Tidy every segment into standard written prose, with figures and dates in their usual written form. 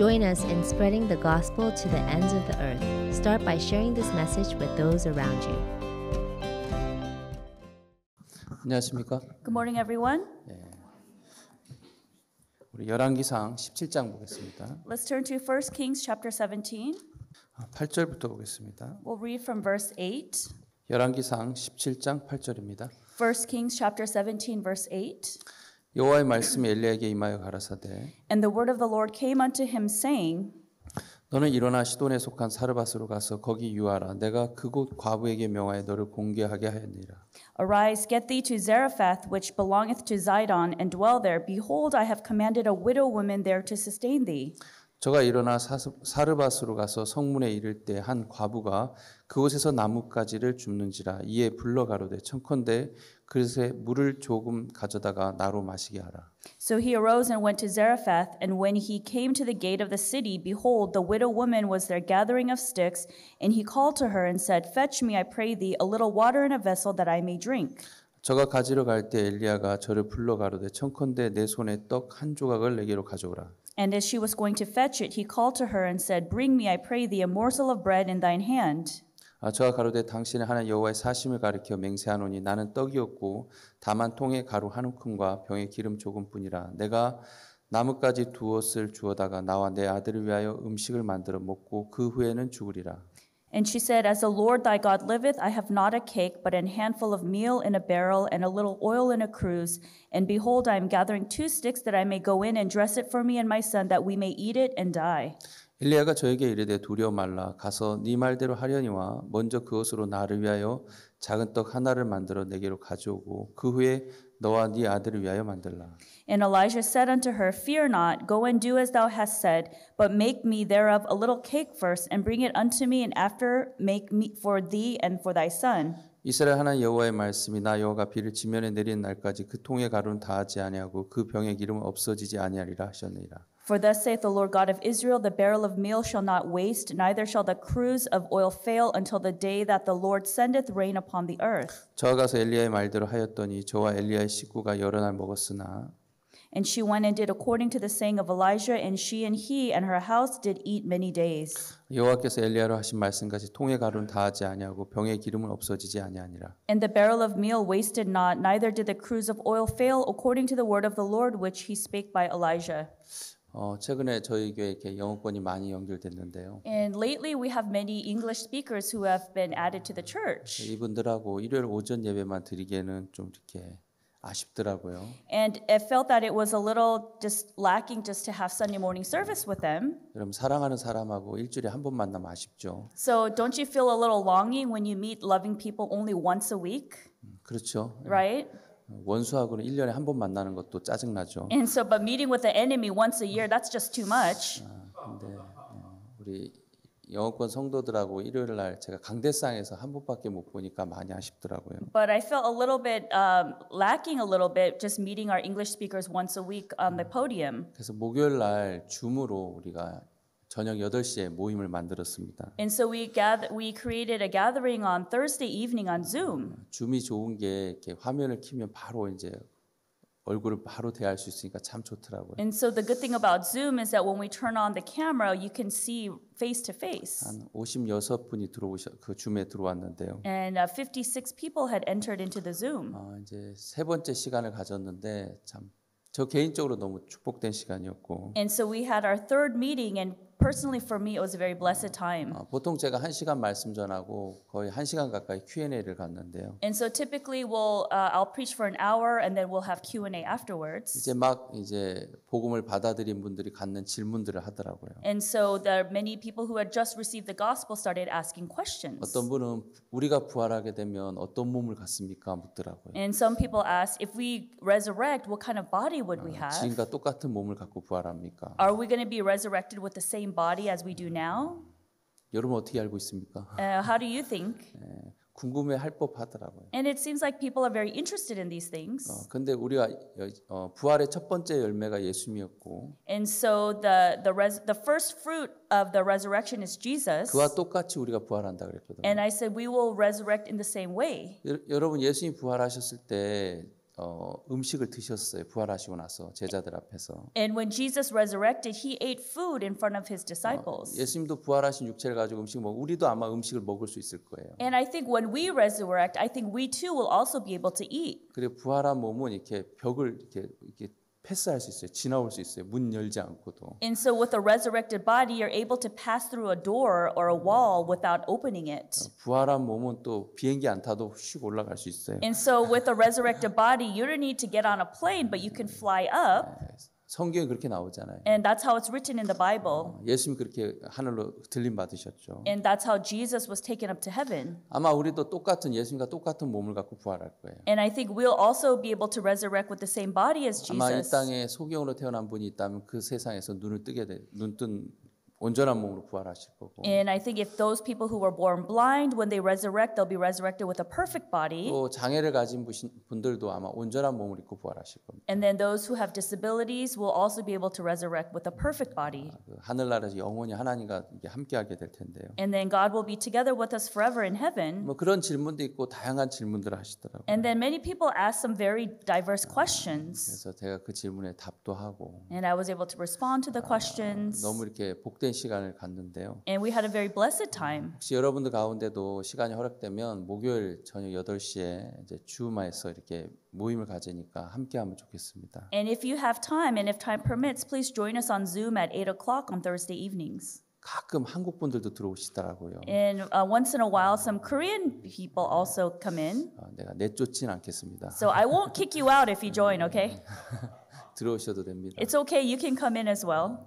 Join us in spreading the gospel to the ends of the earth. Start by sharing this message with those around you. 안녕하십니까? Good morning, everyone. 우리 열왕기상 17장 보겠습니다. Let's turn to 1 Kings chapter 17. 8절부터 보겠습니다. We'll read from verse 8. 열왕기상 17장 8절입니다. 1 Kings chapter 17, verse 8. 여호와의 말씀이 엘리야에게 임하여 가라사대 And the word of the Lord came unto him, saying, 너는 일어나 시돈에 속한 사르밧으로 가서 거기 유하라. 내가 그곳 과부에게 명하여 너를 공개하게 하였느니라. Arise, get thee to Zarephath, which belongeth to Zidon, and dwell there. Behold, I have commanded a widow woman there to sustain thee. 저가 일어나 사르밧으로 가서 성문에 이를 때 한 과부가 그곳에서 나뭇가지를 줍는지라. 이에 불러 가로되 청컨대 그릇에 물을 조금 가져다가 나로 마시게 하라. So he arose and went to Zarephath, and when he came to the gate of the city, behold, the widow woman was there gathering of sticks, and he called to her and said, Fetch me, I pray thee, a little water in a vessel that I may drink. 저가 가지러 갈 때 엘리야가 저를 불러 가로되 청컨대 내 손에 떡 한 조각을 내게로 가져오라. And as she was going to fetch it, he called to her and said, Bring me, I pray thee, a morsel of bread in thine hand. 저가 가로되 당신은 하나님 여호와의 사심을 가리켜 맹세하노니 나는 떡이 없고 다만 통에 가루 한 움큼과 병에 기름 조금뿐이라. 내가 나뭇가지 두엇을 주어다가 나와 내 아들을 위하여 음식을 만들어 먹고 그 후에는 죽으리라. And she said, As the Lord thy God liveth, I have not a cake, but an handful of meal in a barrel, and a little oil in a cruse. And behold, I am gathering 2 sticks that I may go in and dress it for me and my son, that we may eat it and die. 엘리야가 저에게 이르되 두려워 말라. 가서 네 말대로 하려니와 먼저 그것으로 나를 위하여 작은 떡 하나를 만들어 내게로 가져오고 그 후에 너와 네 아들을 위하여 만들라. And Elijah said unto her, Fear not, go and do as thou hast said, but make me thereof a little cake first, and bring it unto me, and after make meat for thee and for thy son. 이스라엘 하나님 여호와의 말씀이 나 여호와가 비를 지면에 내리는 날까지 그 통의 가루는 다하지 아니하고 그 병의 기름은 없어지지 아니하리라 하셨느니라. For thus saith the Lord God of Israel, the barrel of meal shall not waste, neither shall the cruse of oil fail until the day that the Lord sendeth rain upon the earth. 저가 가서 엘리야의 말대로 하였더니 저와 엘리야의 식구가 여러 날 먹었으나 And she went and did according to the saying of Elijah, and she and he and her house did eat many days. 여호와께서 엘리야로 하신 말씀같이 통의 가루는 다하지 아니하고 병의 기름은 없어지지 아니하니라. And the barrel of meal wasted not, neither did the cruse of oil fail, according to the word of the Lord which he spake by Elijah. 최근에 저희 교회에 이렇게 영어권이 많이 연결됐는데요. And lately we have many English speakers who have been added to the church. 이분들하고 일요일 오전 예배만 드리기에는 좀 이렇게 아쉽더라고요. And it felt that it was a little just lacking just to have Sunday morning service with them. 여러분 사랑하는 사람하고 일주일에 한 번 만나면 아쉽죠. So don't you feel a little longing when you meet loving people only once a week? 그렇죠. Right? 원수하고는 1년에 한 번 만나는 것도 짜증나죠. And so, but meeting with the enemy once a year, that's just too much. 근데 우리 영어권 성도들하고 일요일 날 제가 강대상에서 한 번밖에 못 보니까 많이 아쉽더라고요. But I felt a little bit lacking a little bit just meeting our English speakers once a week on the podium. 그래서 목요일 날 줌으로 우리가 저녁 8시에 모임을 만들었습니다. And so we created a gathering on Thursday evening on Zoom. 줌이 좋은 게 이렇게 화면을 켜면 바로 이제 얼굴을 바로 대할 수 있으니까 참 좋더라고요. And so the good thing about Zoom is that when we turn on the camera, you can see face to face. 한 56분이 그 줌에 들어왔는데요. And 56 people had entered into the Zoom. 이제 세 번째 시간을 가졌는데 참 저 개인적으로 너무 축복된 시간이었고. And so we had our third meeting, and personally for me it was a very blessed time. 보통 제가 1시간 말씀 전하고 거의 1시간 가까이 Q&A를 갔는데요. And so typically I'll preach for an hour and then we'll have Q&A afterwards. 이제 복음을 받아들인 분들이 갖는 질문들을 하더라고요. And so there are many people who had just received the gospel started asking questions. 어떤 분은 우리가 부활하게 되면 어떤 몸을 갖습니까? 묻더라고요. And some people asked, if we resurrect, what kind of body would we have? 지금과 똑같은 몸을 갖고 부활합니까? Are we going to be resurrected with the same body as we do now? 여러분 어떻게 알고 있습니까? How do you think? 궁금해할 법하더라고요. And it seems like people are very interested in these things. 근데 우리가 부활의 첫 번째 열매가 예수님이었고, And so the first fruit of the resurrection is Jesus. 그와 똑같이 우리가 부활한다 그랬거든요. And I said we will resurrect in the same way. 여러분 예수님 부활하셨을 때 음식을 드셨어요. 부활하시고 나서 제자들 앞에서. And when Jesus resurrected, he ate food in front of his disciples. 예수님도 부활하신 육체를 가지고 음식 먹고 우리도 아마 음식을 먹을 수 있을 거예요. And I think when we resurrect, I think we too will also be able to eat. 그리고 부활한 몸은 이렇게 벽을 이렇게 패스할 수 있어요. 지나올 수 있어요. 문 열지 않고도. And so with a resurrected body, you're able to pass through a door or a wall without opening it. 부활한 몸은 또 비행기 안 타도 휙 올라갈 수 있어요. And so with a resurrected body, you don't need to get on a plane, but you can fly up. 성경에 그렇게 나오잖아요. And that's how it's written in the Bible. 예수님 그렇게 하늘로 들림 받으셨죠. And that's how Jesus was taken up to heaven. 아마 우리도 똑같은 예수님과 똑같은 몸을 갖고 부활할 거예요. And I think we'll also be able to resurrect with the same body as 아마 이 Jesus. 땅에 소경으로 태어난 분이 있다면 그 세상에서 눈을 뜨게 돼 눈뜬 온전한 몸으로 부활하실 거고. And I think if those people who were born blind, when they resurrect, they'll be resurrected with a perfect body. 또 장애를 가진 분들도 아마 온전한 몸을 입고 부활하실 겁니다. And then those who have disabilities will also be able to resurrect with a perfect body. 그 하늘나라에서 영원히 하나님과 이렇게 함께하게 될 텐데요. And then God will be together with us forever in heaven. 뭐 그런 질문도 있고 다양한 질문들을 하시더라고요. And then many people ask some very diverse questions. 그래서 제가 그 질문에 답도 하고 And I was able to respond to the questions. 너무 이렇게 복된 시간을 갖는데요. And we had a very blessed time. 혹시 여러분들 가운데도 시간이 허락되면 목요일 저녁 8시에 이제 주마에서 이렇게 모임을 가지니까 함께하면 좋겠습니다. And if you have time and if time permits, please join us on Zoom at 8 o'clock on Thursday evenings. 가끔 한국 분들도 들어오시더라고요. And once in a while, some Korean people also come in. 내가 내쫓진 않겠습니다. So I won't kick you out if you join, okay? 들어오셔도 됩니다. It's okay, you can come in as well.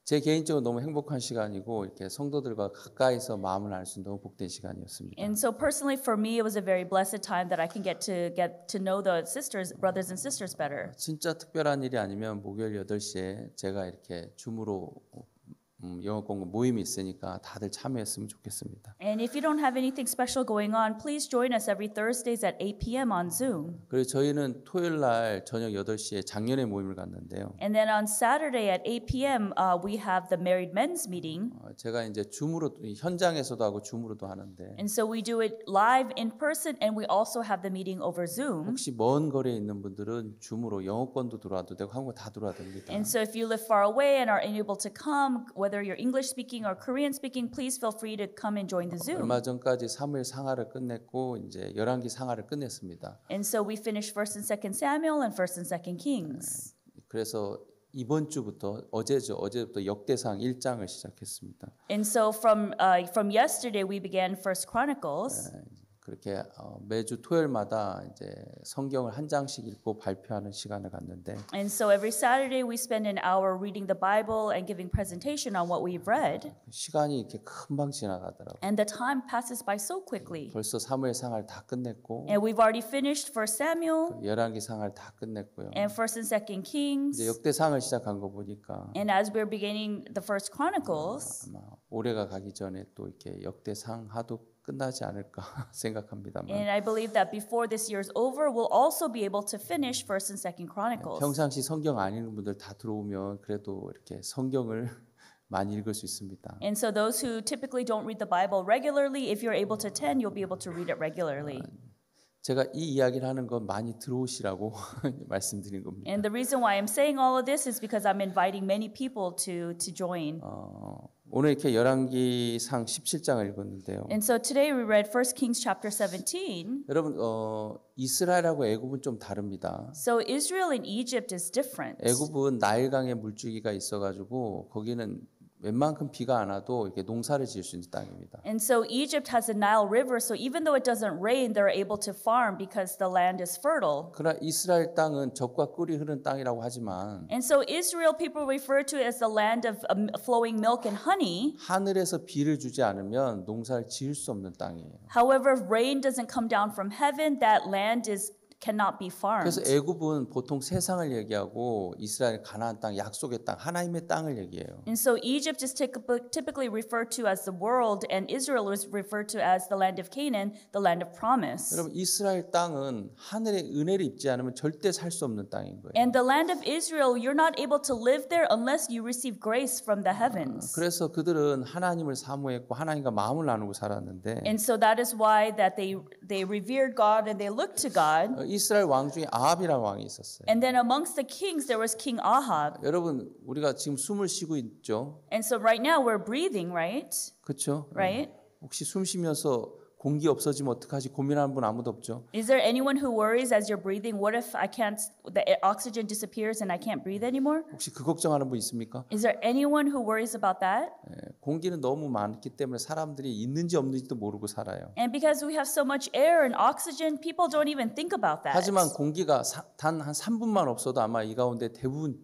제 개인적으로 너무 행복한 시간이고 이렇게 성도들과 가까이서 마음을 알 수 있는 너무 복된 시간이었습니다. And so personally for me, it was a very blessed time that I can get to know the brothers and sisters better. 진짜 특별한 일이 아니면 목요일 8시에 제가 이렇게 줌으로 영어 공부 모임이 있으니까 다들 참여했으면 좋겠습니다. And if you don't have anything special going on, please join us every Thursdays at 8 p.m. on Zoom. 그리고 저희는 토요일 날 저녁 8시에 장년의 모임을 갖는데요. And then on Saturday at 8 p.m. We have the married men's meeting. 제가 이제 줌으로 현장에서도 하고 줌으로도 하는데 And so we do it live in person and we also have the meeting over Zoom. 혹시 먼 거리에 있는 분들은 줌으로 영어권도 들어와도 되고 한국 다 들어와도 됩니다. And so if you live far away and are unable to come, whether you're English speaking or Korean speaking, please feel free to come and join the Zoom. 얼마 전까지 사무엘 상하를 끝냈고 이제 열왕기 상하를 끝냈습니다. And so we finished 1st and 2nd Samuel and 1st and 2nd Kings. 그래서 이번 주부터 어제부터 역대상 1장을 시작했습니다. And so from yesterday we began First Chronicles. 그렇게 매주 토요일마다 이제 성경을 한 장씩 읽고 발표하는 시간을 갖는데 And so every Saturday we spend an hour reading the Bible and giving presentation on what we've read. 시간이 이렇게 금방 지나가더라고요. And the time passes by so quickly. 벌써 사무엘 상하를 다 끝냈고 And we've already finished First Samuel 열왕기 상하를 다 끝냈고요. and First and Second Kings. 이제 역대상을 시작한 거 보니까 And as we're beginning the First Chronicles, 아마 올해가 가기 전에 또 이렇게 역대상 하도 끝나지 않을까 생각합니다만 and I believe that before this year's over, we'll also be able to finish First and Second Chronicles. 평상시 성경 안 읽는 분들 다 들어오면 그래도 이렇게 성경을 많이 읽을 수 있습니다. And so those who typically don't read the Bible regularly, if you're able to attend, you'll be able to read it regularly. 제가 이 이야기를 하는 건 많이 들어오시라고 말씀드린 겁니다. And the reason why I'm saying all of this is because I'm inviting many people to join. 오늘 이렇게 열왕기상 17장을 읽었는데요. And so today we read 1 Kings chapter 17. 여러분 이스라엘하고 애굽은 좀 다릅니다. So Israel and Egypt is different. 애굽은 나일강에 물줄기가 있어가지고 거기는 웬만큼 비가 안 와도 이렇게 농사를 지을 수 있는 땅입니다. And so Egypt has a Nile River, so even though it doesn't rain, they're able to farm because the land is fertile. 그러나 이스라엘 땅은 젖과 꿀이 흐르는 땅이라고 하지만 And so Israel people refer to it as the land of flowing milk and honey. 하늘에서 비를 주지 않으면 농사를 지을 수 없는 땅이에요. However, if rain doesn't come down from heaven, that land cannot be farmed. 그래서 애굽은 보통 세상을 얘기하고 이스라엘 가나안 땅, 약속의 땅, 하나님의 땅을 얘기해요. And so Egypt is typically referred to as the world, and Israel is referred to as the land of Canaan, the land of promise. 여러분 이스라엘 땅은 하늘의 은혜를 입지 않으면 절대 살 수 없는 땅인 거예요. And the land of Israel, you're not able to live there unless you receive grace from the heavens. 그래서 그들은 하나님을 사모했고 하나님과 마음을 나누고 살았는데 And so that is why that they revered God and they looked to God. 이스라엘 왕 중에 아합이라는 왕이 있었어요. And then amongst the kings, there was King Ahab. 여러분 우리가 지금 숨을 쉬고 있죠. And so right now we're breathing, right? 그렇죠? Right? 혹시 숨 쉬면서 공기 없어지면 어떡하지 고민하는 분 아무도 없죠. Is there anyone who worries as you're breathing, what if the oxygen disappears and I can't breathe anymore? 혹시 그 걱정하는 분 있습니까? Is there anyone who worries about that? 공기는 너무 많기 때문에 사람들이 있는지 없는지도 모르고 살아요. And because we have so much air and oxygen, people don't even think about that. 하지만 공기가 단 한 3분만 없어도 아마 이 가운데 대부분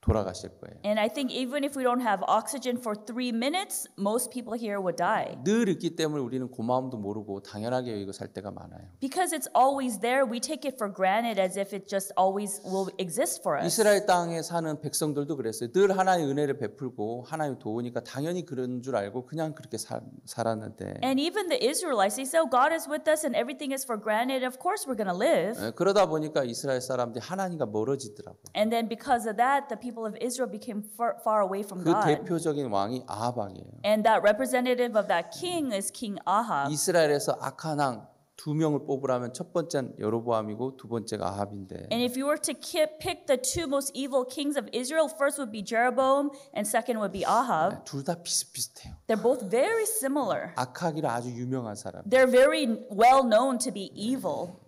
돌아가실 거예요. And I think even if we don't have oxygen for 3 minutes, most people here would die. 늘 있기 때문에 우리는 고마움도 모르고 당연하게 여기고 살 때가 많아요. Because it's always there, we take it for granted as if it just always will exist for us. 이스라엘 땅에 사는 백성들도 그랬어요. 늘 하나님의 은혜를 베풀고 하나님 도우니까 당연히 그런 줄 알고 그냥 그렇게 살았는데 And even the Israelites, they say, oh, God is with us and everything is for granted. Of course we're going to live. 그러다 보니까 이스라엘 사람들이 하나님과 멀어지더라고요. And then because of that, the people of Israel became far away from 그 God. 대표적인 왕이 아합 왕이에요. And that representative of that king is King Ahab. 이스라엘에서 악한 왕 2명을 뽑으라면 첫 번째는 여로보암이고 두 번째가 아합인데 And if you were to pick the two most evil kings of Israel, first would be Jeroboam and second would be Ahab. 둘 다 비슷비슷해요. They're both very similar. 악하기로 아주 유명한 사람. They're very well known to be evil.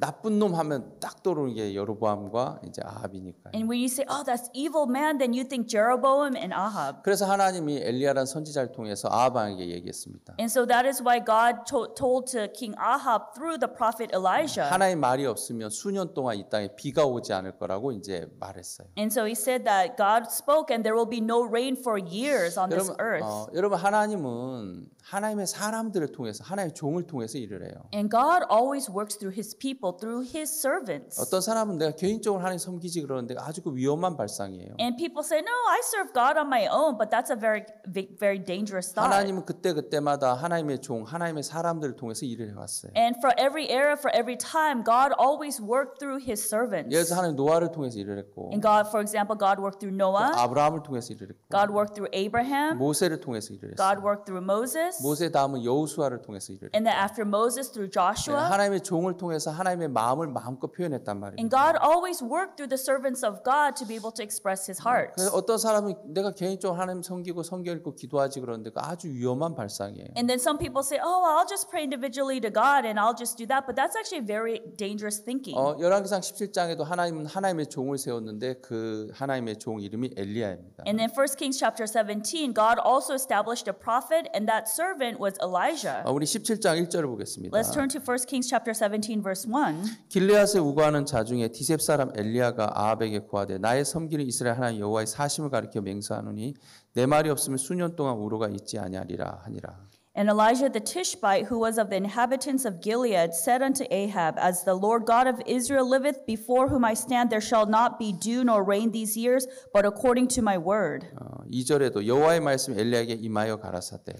나쁜 놈 하면 딱 떠오르는 게 여로보암과 이제 아합이니까요. And when you say, oh, that's evil man, then you think Jeroboam and Ahab. 그래서 하나님이 엘리야라는 선지자를 통해서 아합 왕에게 얘기했습니다. And so that is why God told to King Ahab through the prophet Elijah. 하나님 말이 없으면 수년 동안 이 땅에 비가 오지 않을 거라고 이제 말했어요. And so he said that God spoke and there will be no rain for years on this earth. 여러분 하나님은 하나님의 사람들을 통해서 하나님의 종을 통해서 일을 해요. And God always works through his people, through his servants. 어떤 사람은 내가 개인적으로 하나님 섬기지 그러는데 아주 그 위험한 발상이에요. And people say, no, I serve God on my own, but that's a very dangerous thought. 하나님은 그때마다 하나님의 종, 하나님의 사람들을 통해서 일을 해왔어요. And for every era, for every time, God always worked through his servants. 예를 들어서 하나님 노아를 통해서 일을 했고 And God, for example, God worked through Noah. 아브라함을 통해서 일을 했고 God worked through Abraham. 모세를 통해서 일을 했어요. God worked through Moses. 모세 다음은 여호수아를 통해서 일을 했어요. And then after Moses, through Joshua. 하나님의 종을 통해서 하나님의 마음을 마음껏 표현했단 말입니다. And God always worked through the servants of God to be able to express his heart. 그래서 어떤 사람은 내가 개인적으로 하나님 섬기고 성경 읽고 기도하지 그러는데 그 아주 위험한 발상이에요. And then some people say, oh, I'll just pray individually to God and I'll just do that. But that's actually very dangerous thinking. 열왕기상 17장에도 하나님은 하나님의 종을 세웠는데 그 하나님의 종 이름이 엘리야입니다. And then 1 Kings chapter 17, God also established a prophet and that servant was Elijah. 우리 17장 1절을 보겠습니다. Let's turn to 1 Kings chapter 17 verse 1. 길르앗에 우거하는 자 중에 디셉 사람 엘리야가 아합에게 고하되 나의 섬기는 이스라엘 하나님 여호와의 사심을 가리켜 맹세하노니 내 말이 없으면 수년 동안 우로가 있지 아니하리라 하니라. And Elijah the Tishbite, who was of the inhabitants of Gilead, said unto Ahab, As the Lord God of Israel liveth, before whom I stand, there shall not be dew nor rain these years, but according to my word. 2절에도 여호와의 말씀 엘리야에게 임하여 가라사대.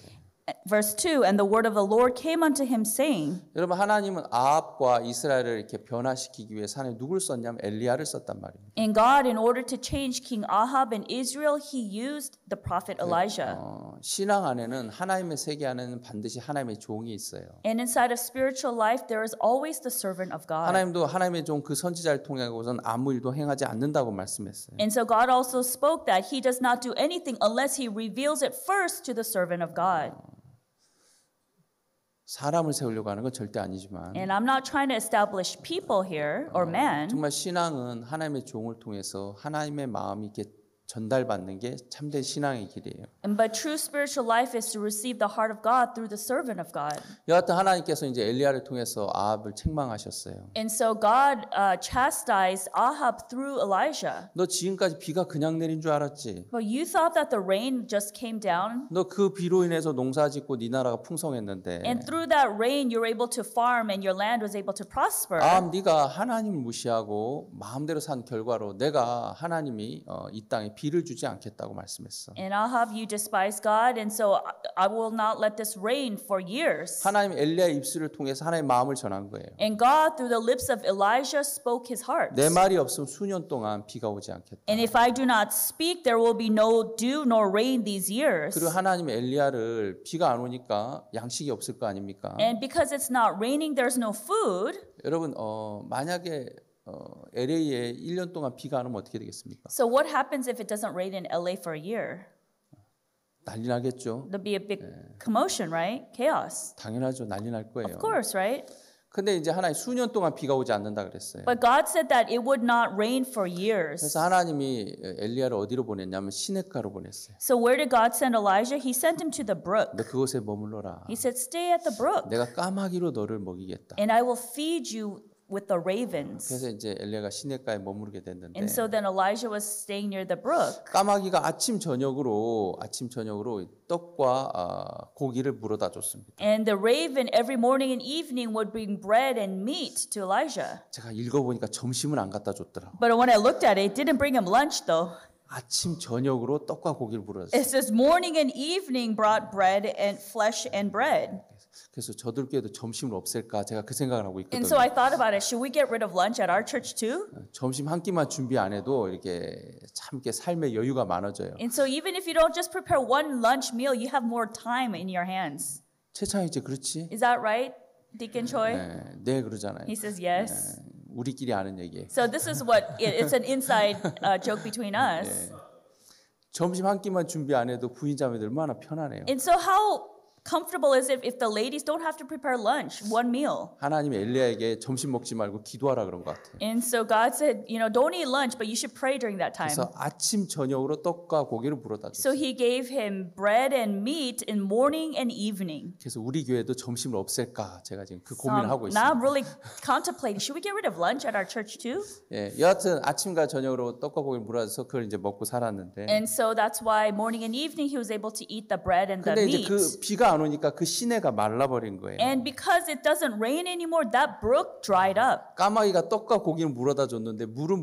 Verse 2, And the word of the Lord came unto him, saying. 여러분 하나님은 아합과 이스라엘을 이렇게 변화시키기 위해서 하나님 누굴 썼냐면 엘리야를 썼단 말입니다. And God, in order to change King Ahab and Israel, he used the prophet Elijah. 신앙 안에는 하나님의 세계 안에는 반드시 하나님의 종이 있어요. And inside of spiritual life, there is always the servant of God. 하나님도 하나님의 종 그 선지자를 통해서는 아무 일도 행하지 않는다고 말씀했어요. And so God also spoke that he does not do anything unless he reveals it first to the servant of God. 사람을 세우려고 하는 건 절대 아니지만 And I'm not trying to establish people here or men. 정말 신앙은 하나님의 종을 통해서 하나님의 마음이 이렇게 전달받는 게 참된 신앙의 길이에요. But true spiritual life is to receive the heart of God through the servant of God. 여하튼 하나님께서 이제 엘리야를 통해서 아합을 책망하셨어요. And so God chastised Ahab through Elijah. 너 지금까지 비가 그냥 내린 줄 알았지? But you thought that the rain just came down. 너 그 비로 인해서 농사짓고 네 나라가 풍성했는데 And through that rain, you were able to farm and your land was able to prosper. 네가 하나님을 무시하고 마음대로 산 결과로 내가 하나님이 이 땅에 비를 주지 않겠다고 말씀했어. And Ahab, you despise God, and so I will not let this rain for years. 하나님 엘리야의 입술을 통해서 하나님의 마음을 전한 거예요. And God, through the lips of Elijah, spoke his heart. 내 말이 없으면 수년 동안 비가 오지 않겠다. And if I do not speak, there will be no dew nor rain these years. 그리고 하나님의 엘리야를 비가 안 오니까 양식이 없을 거 아닙니까? And because it's not raining, there's no food. 여러분 만약에 LA에 1년 동안 비가 안 오면 어떻게 되겠습니까? So what happens if it doesn't rain in LA for a year? 난리 나겠죠. There'll be a big commotion, right? Chaos. 당연하죠. 난리 날 거예요. Of course, right? 근데 이제 하나님 수년 동안 비가 오지 않는다 그랬어요. But God said that it would not rain for years. 그래서 하나님이 엘리야를 어디로 보냈냐면 시냇가로 보냈어요. So where did God send Elijah? He sent him to the brook. 너 그곳에 머물러라. He said, stay at the brook, 내가 까마귀로 너를 먹이겠다. and I will feed you with the ravens. 그래서 이제 엘리야가 시냇가에 머무르게 됐는데 And so then Elijah was staying near the brook. 까마귀가 아침 저녁으로 떡과 고기를 물어다 줬습니다. And the raven every morning and evening would bring bread and meat to Elijah. 제가 읽어보니까 점심은 안 갖다 줬더라고. But when I looked at it, it didn't bring him lunch though. 아침 저녁으로 떡과 고기를 물어줬어요. It says morning and evening brought bread and flesh and bread. 그래서 저들 교회도 점심을 없앨까 제가 그 생각을 하고 And 있거든요. so I thought about it. Should we get rid of lunch at our church too? 점심 한 끼만 준비 안 해도 이렇게 참 이렇게 삶의 여유가 많아져요. And so even if you don't just prepare one lunch meal, you have more time in your hands. 최창희 이제 그렇지? Is that right, Deacon Choi? 네 그러잖아요. He says yes. 우리끼리 아는 얘기예요. So this is what it's an inside joke between us. 점심 한 끼만 준비 안 해도 부인자매들 얼마나 편하네요. And so how comfortable is it if the ladies don't have to prepare lunch, one meal? 하나님이 엘리야에게 점심 먹지 말고 기도하라 그런 것 같아요. And so God said, don't eat lunch, but you should pray during that time. 그래서 아침 저녁으로 떡과 고기를 물어다 So 줬어요. he gave him bread and meat in morning and evening. 그래서 우리 교회도 점심을 없앨까 제가 지금 그 So 고민을 하고 now I'm 있습니다. really contemplating, should we get rid of lunch at our church too? 예, 여하튼 아침과 저녁으로 떡과 고기를 물어서 그걸 이제 먹고 살았는데. And so that's why morning and evening he was able to eat the bread and the 근데 이제 meat. 그 비가 안 오니까 그 시내가 말라버린 거예요. And because it doesn't rain anymore, that brook dried up. 까마귀가 떡과 고기를 물어다 줬는데 물은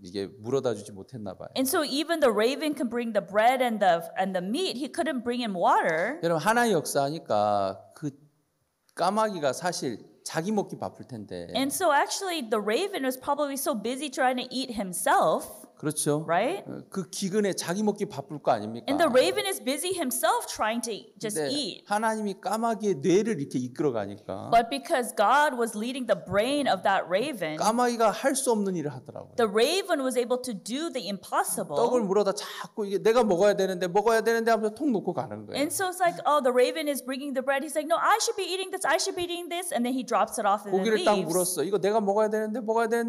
이게 물어다 주지 못했나 봐요. And so even the raven can bring the bread and the meat, he couldn't bring him water. 여러분 하나의 역사하니까 그 까마귀가 사실 자기 먹기 바쁠 텐데. And so actually the raven was probably so busy trying to eat himself, 그렇죠. right? 그 기근에 자기 먹기 바쁠 거 아닙니까? And the raven is busy himself trying to just 근데 eat. 하나님이 까마귀의 뇌를 이렇게 이끌어 가니까 But because God was leading the brain of that raven, 까마귀가 할 수 없는 일을 하더라고요. the raven was able to do the impossible. 떡을 물어다 자꾸 이게 내가 먹어야 되는데 하면서 통 놓고 가는 거예요. And so it's like, oh, the raven is bringing the bread. He's like, no, I should be eating this. I should be eating this. And then he drops it off and then 고기를 딱 leaves. 물었어. 이거 내가 먹어야 되는데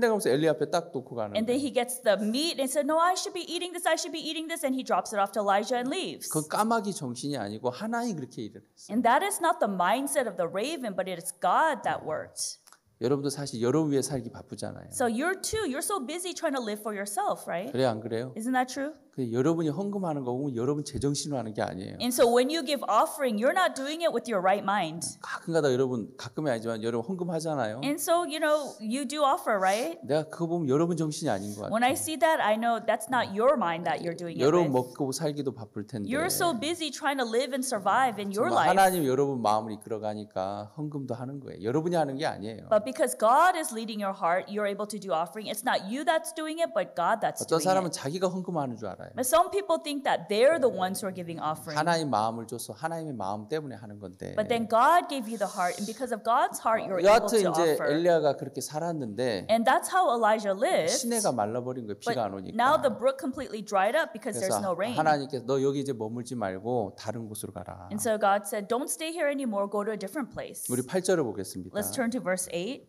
하면서 엘리 앞에 딱 놓고 가는 And then 거예요. he gets the meat and said, no, I should be eating this. I should be eating this. And he drops it off to Elijah and leaves. 그 까마귀 정신이 아니고 하나님 그렇게 일을 했어요. And that is not the mindset of the raven, but it is God that worked. 여러분도 사실 여러분 위해 살기 바쁘잖아요. So you're so busy trying to live for yourself, right? 그래 안 그래요? Isn't that true? 그 여러분이 헌금하는 거 보면 여러분 제정신으로 하는 게 아니에요. And so when you give offering, you're not doing it with your right mind. 가끔가다 여러분 가끔이 아니지만 여러분 헌금하잖아요. And so, you do offer, right? 내가 그거 보면 여러분 정신이 아닌 것 When 같아요. I see that, I know that's not your mind that you're doing it 여러분 with. 먹고 살기도 바쁠 텐데 You're so busy trying to live and survive in your 정말 life. 하나님 여러분 마음을 이끌어가니까 헌금도 하는 거예요. 여러분이 하는 게 아니에요. But because God is leading your heart, you're able to do offering. It's not you that's doing it, but God that's 어떤 doing 사람은 it. 자기가 헌금하는 줄 알아요. But some people think that they're the ones who are giving offering. 하나님 마음을 줘서 하나님의 마음 때문에 하는 건데. But then God gave you the heart, and because of God's heart, you're able 여하튼 to 이제 offer. 엘리야가 그렇게 살았는데 And that's how Elijah lived. 시내가 말라버린 거예요. 비가 안 But now the 오니까. brook completely dried up because there's 그래서 no rain. 하나님께서 너 여기 이제 머물지 말고 다른 곳으로 가라. And so God said, don't stay here anymore, go to a different place. 우리 8절을 보겠습니다. Let's turn to verse 8.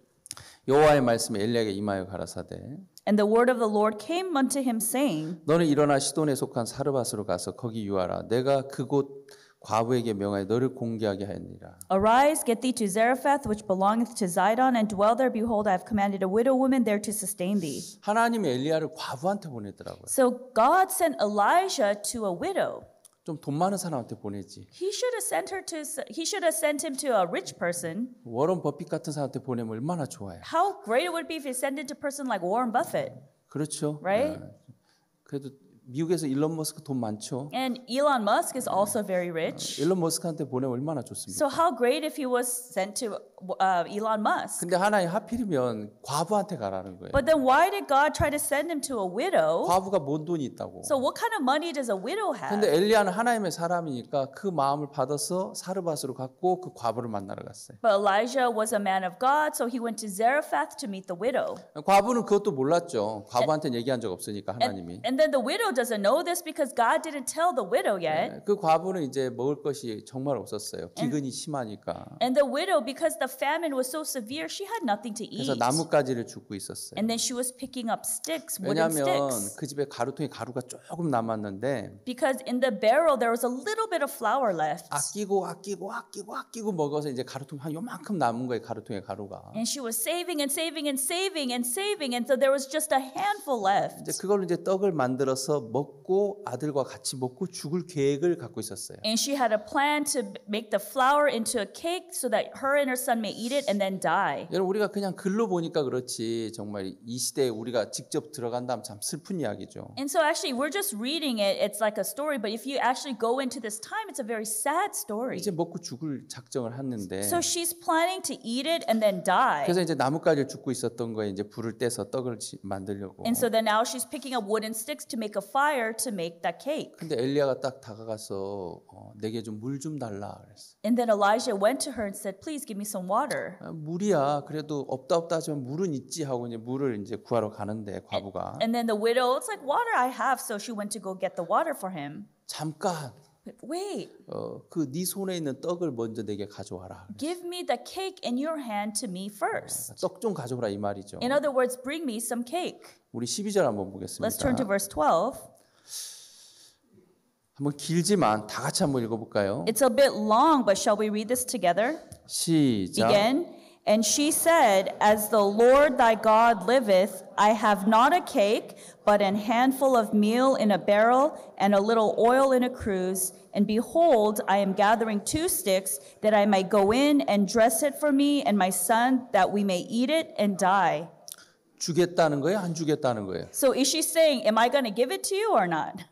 여호와의 말씀이 엘리야에게 임하여 가라사대 And the word of the Lord came unto him, saying, 너는 일어나 시돈에 속한 사르밧으로 가서 거기 유하라. 내가 그곳 과부에게 명하여 너를 공개하게 하였느니라. Arise, get thee to Zarephath, which belongeth to Zidon, and dwell there. Behold, I have commanded a widow woman there to sustain thee. 하나님이 엘리야를 과부한테 보내더라고요. So God sent Elijah to a widow. 좀 돈 많은 사람한테 보내지. He should have sent him to a rich person. 워런 버핏 같은 사람한테 보내면 얼마나 좋아요. How great it would be if he sent it to a person like Warren Buffett. 그렇죠. Right? 그래도 미국에서 일론 머스크 돈 많죠. And Elon Musk is also very rich. 일론 머스크한테 보내면 얼마나 좋습니까? So how great if he was sent to Elon Musk. 근데 하나님 하필이면 과부한테 가라는 거예요. But then why did God try to send him to a widow? 과부가 뭔 돈이 있다고. So what kind of money does a widow have? 근데 엘리야는 하나님의 사람이니까 그 마음을 받아서 사르밧으로 갔고 그 과부를 만나러 갔어요. But Elijah was a man of God, so he went to Zarephath to meet the widow. 과부는 그것도 몰랐죠. 과부한테는 얘기한 적 없으니까 하나님이. And then the widow doesn't know this because God didn't tell the widow yet. 그 과부는 이제 먹을 것이 정말 없었어요. 기근이 심하니까. And the widow, because the famine was so severe, she had nothing to eat. 그래서 나뭇가지를 줍고 있었어요. And then she was picking up sticks, wooden 왜냐하면 sticks. 그 집에 가루통에 가루가 조금 남았는데 Because in the barrel there was a little bit of flour left. 아끼고 먹어서 이제 가루통 한 요만큼 남은 거예요. 가루통에 가루가. And she was saving and saving and saving and saving, and so there was just a handful left. 이제 그걸로 이제 떡을 만들어서 먹고 아들과 같이 먹고 죽을 계획을 갖고 있었어요. And she had a plan to make the flour into a cake so that her and her son may eat it and then die. 여러분 우리가 그냥 글로 보니까 그렇지 정말 이 시대에 우리가 직접 들어간다면 참 슬픈 이야기죠. And so actually we're just reading it, it's like a story, but if you actually go into this time, it's a very sad story. 이제 먹고 죽을 작정을 했는데 So she's planning to eat it and then die. 그래서 이제 나뭇가지를 줍고 있었던 거에 이제 불을 떼서 떡을 만들려고. And so then now she's picking up wooden sticks to make a fire to make that cake. 근데 엘리야가 딱 다가가서 내게 좀 물 좀 달라 그랬어. And then Elijah went to her and said, "Please give me some water." 물이야 그래도 없다 하지만 물은 있지 하고 이제 물을 이제 구하러 가는데 과부가 And then the widow, it's like, "Water I have," so she went to go get the water for him. 잠깐 But wait, 그 네 손에 있는 떡을 먼저 내게 가져와라. give me the cake in your hand to me first. 떡 좀 가져오라 이 말이죠. In other words, bring me some cake. 우리 12절 한번 Let's turn to 보겠습니다. verse 12. 한번 길지만 다 같이 한번 읽어볼까요? It's a bit long, but shall we read this together? 시작. Begin. And she said, "As the Lord thy God liveth, I have not a cake, but an handful of meal in a barrel, and a little oil in a cruse. And behold, I am gathering 2 sticks, that I may go in and dress it for me and my son, that we may eat it and die." 주겠다는 거예요? 안 주겠다는 거예요? So is she saying, am I going to give it to you or not?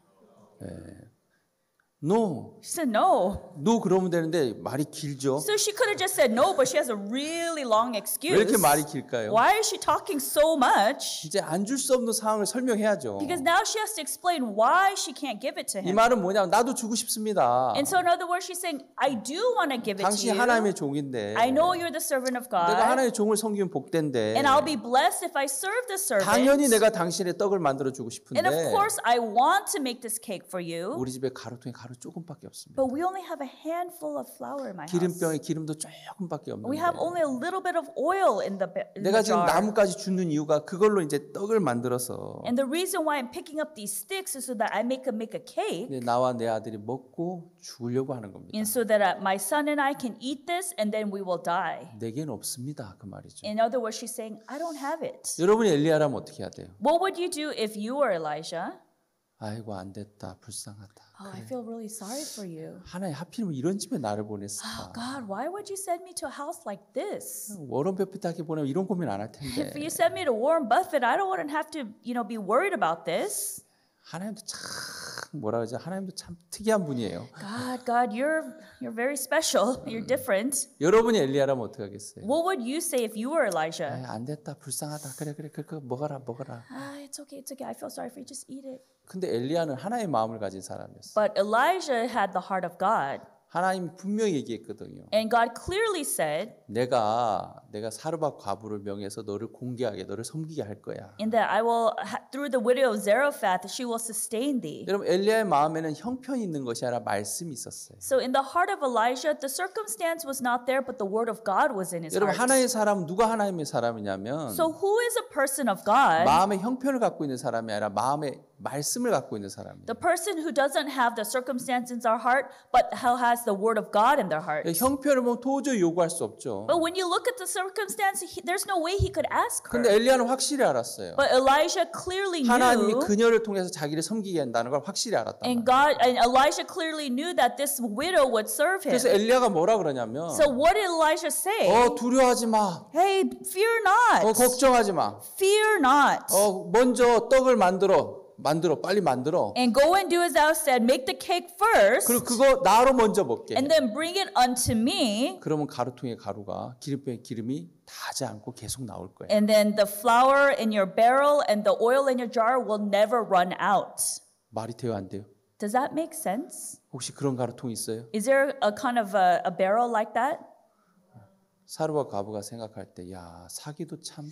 No. She said, no. No 그러면 되는데 말이 길죠. So she could have just said no, but she has a really long excuse. 왜 이렇게 말이 길까요? Why is she talking so much? 이제 안 줄 수 없는 상황을 설명해야죠. Because now she has to explain why she can't give it to 이 him. 말은 뭐냐면 나도 주고 싶습니다. And so in other words, she's saying, I do want to give it to 당신이 you. 하나님의 종인데 I know you're the servant of 내가 God. 하나님의 종을 섬기면 복된데 And I'll be blessed if I serve the servant. 당연히 내가 당신의 떡을 만들어 주고 And of 싶은데 course, I want to make this cake for you. 우리 집에 가루통에 가루 조금밖에 없습니다. But we only have a handful of flour in my house. 기름병에 기름도 조금밖에 We 없는데 have only a little bit of oil in the 내가 지금 jar. 나뭇가지 줍는 이유가 그걸로 이제 떡을 만들어서 And the reason why I'm picking up these sticks is so that I make a cake, 나와 내 아들이 먹고 죽으려고 하는 겁니다. and so that my son and I can eat this, and then we will die. 내게는 없습니다. 그 말이죠. In other words, she's saying, I don't have it. 여러분이 엘리야라면 어떻게 해야 돼요? What would you do if you were Elijah? 아이고 안 됐다. 불쌍하다. Oh, I feel really sorry for you. 하나님 하필이면 이런 집에 나를 Oh, 보냈을까? God, why would you send me to a house like this? 워런 버핏하게 보내면 이런 고민 안 할 If 텐데. you send me to Warren Buffett, I don't want to have to, be worried about this. 하나님도 참 뭐라 그러지? 하나님도 참 특이한 분이에요. God, you're very special. You're different. 여러분이 엘리야라면 어떻게 하겠어요? What would you say if you were Elijah? 안 됐다. 불쌍하다. 그래. 그거 먹어라. It's okay. I feel sorry for you. Just eat it. 근데 엘리야는 하나님의 마음을 가진 사람이었어요. But Elijah had the heart of God. 하나님이 분명히 얘기했거든요. And God clearly said, 내가 사르밧 과부를 명해서 너를 공개하게, 너를 섬기게 할 거야. in that I will, through the widow of Zarephath, she will sustain thee. 여러분 엘리야의 마음에는 형편이 있는 것이 아니라 말씀이 있었어요. So in the heart of Elijah, the circumstance was not there, but the word of God was in his 여러분 heart. 하나님의 사람 누가 하나님의 사람이냐면 So who is a person of God? 마음의 형편을 갖고 있는 사람이 아니라 마음의 말씀을 갖고 있는 사람이에요. The person who doesn't have the circumstance in their heart, but who has the word of God in their heart. 형편을 보면 도저히 요구할 수 없죠. But when you look at the circumstance, there's no way he could ask her. 근데 엘리야는 확실히 알았어요. But Elijah clearly 하나님이 knew, 그녀를 통해서 자기를 섬기게 한다는 걸 확실히 알았단 and 말이에요. Elijah clearly knew that this widow would serve him. 그래서 엘리야가 뭐라 그러냐면 So what did Elijah say? 두려워하지 마. Hey, fear not. 걱정하지 마. Fear not. 먼저 떡을 만들어. 만들어. 빨리 만들어. and go and do as thou said, make the cake first, 그리고 그거 나로 먼저 먹게. and then bring it unto me, 그러면 가루통의 가루가 기름병의 기름이 다하지 않고 계속 나올 거예요. and then the flour in your barrel and the oil in your jar will never run out. 말이 돼요, 안 돼요? Does that make sense? 혹시 그런 가루통 있어요? Is there a kind of a barrel like that? 사르와 과부가 생각할 때, 야, 사기도 참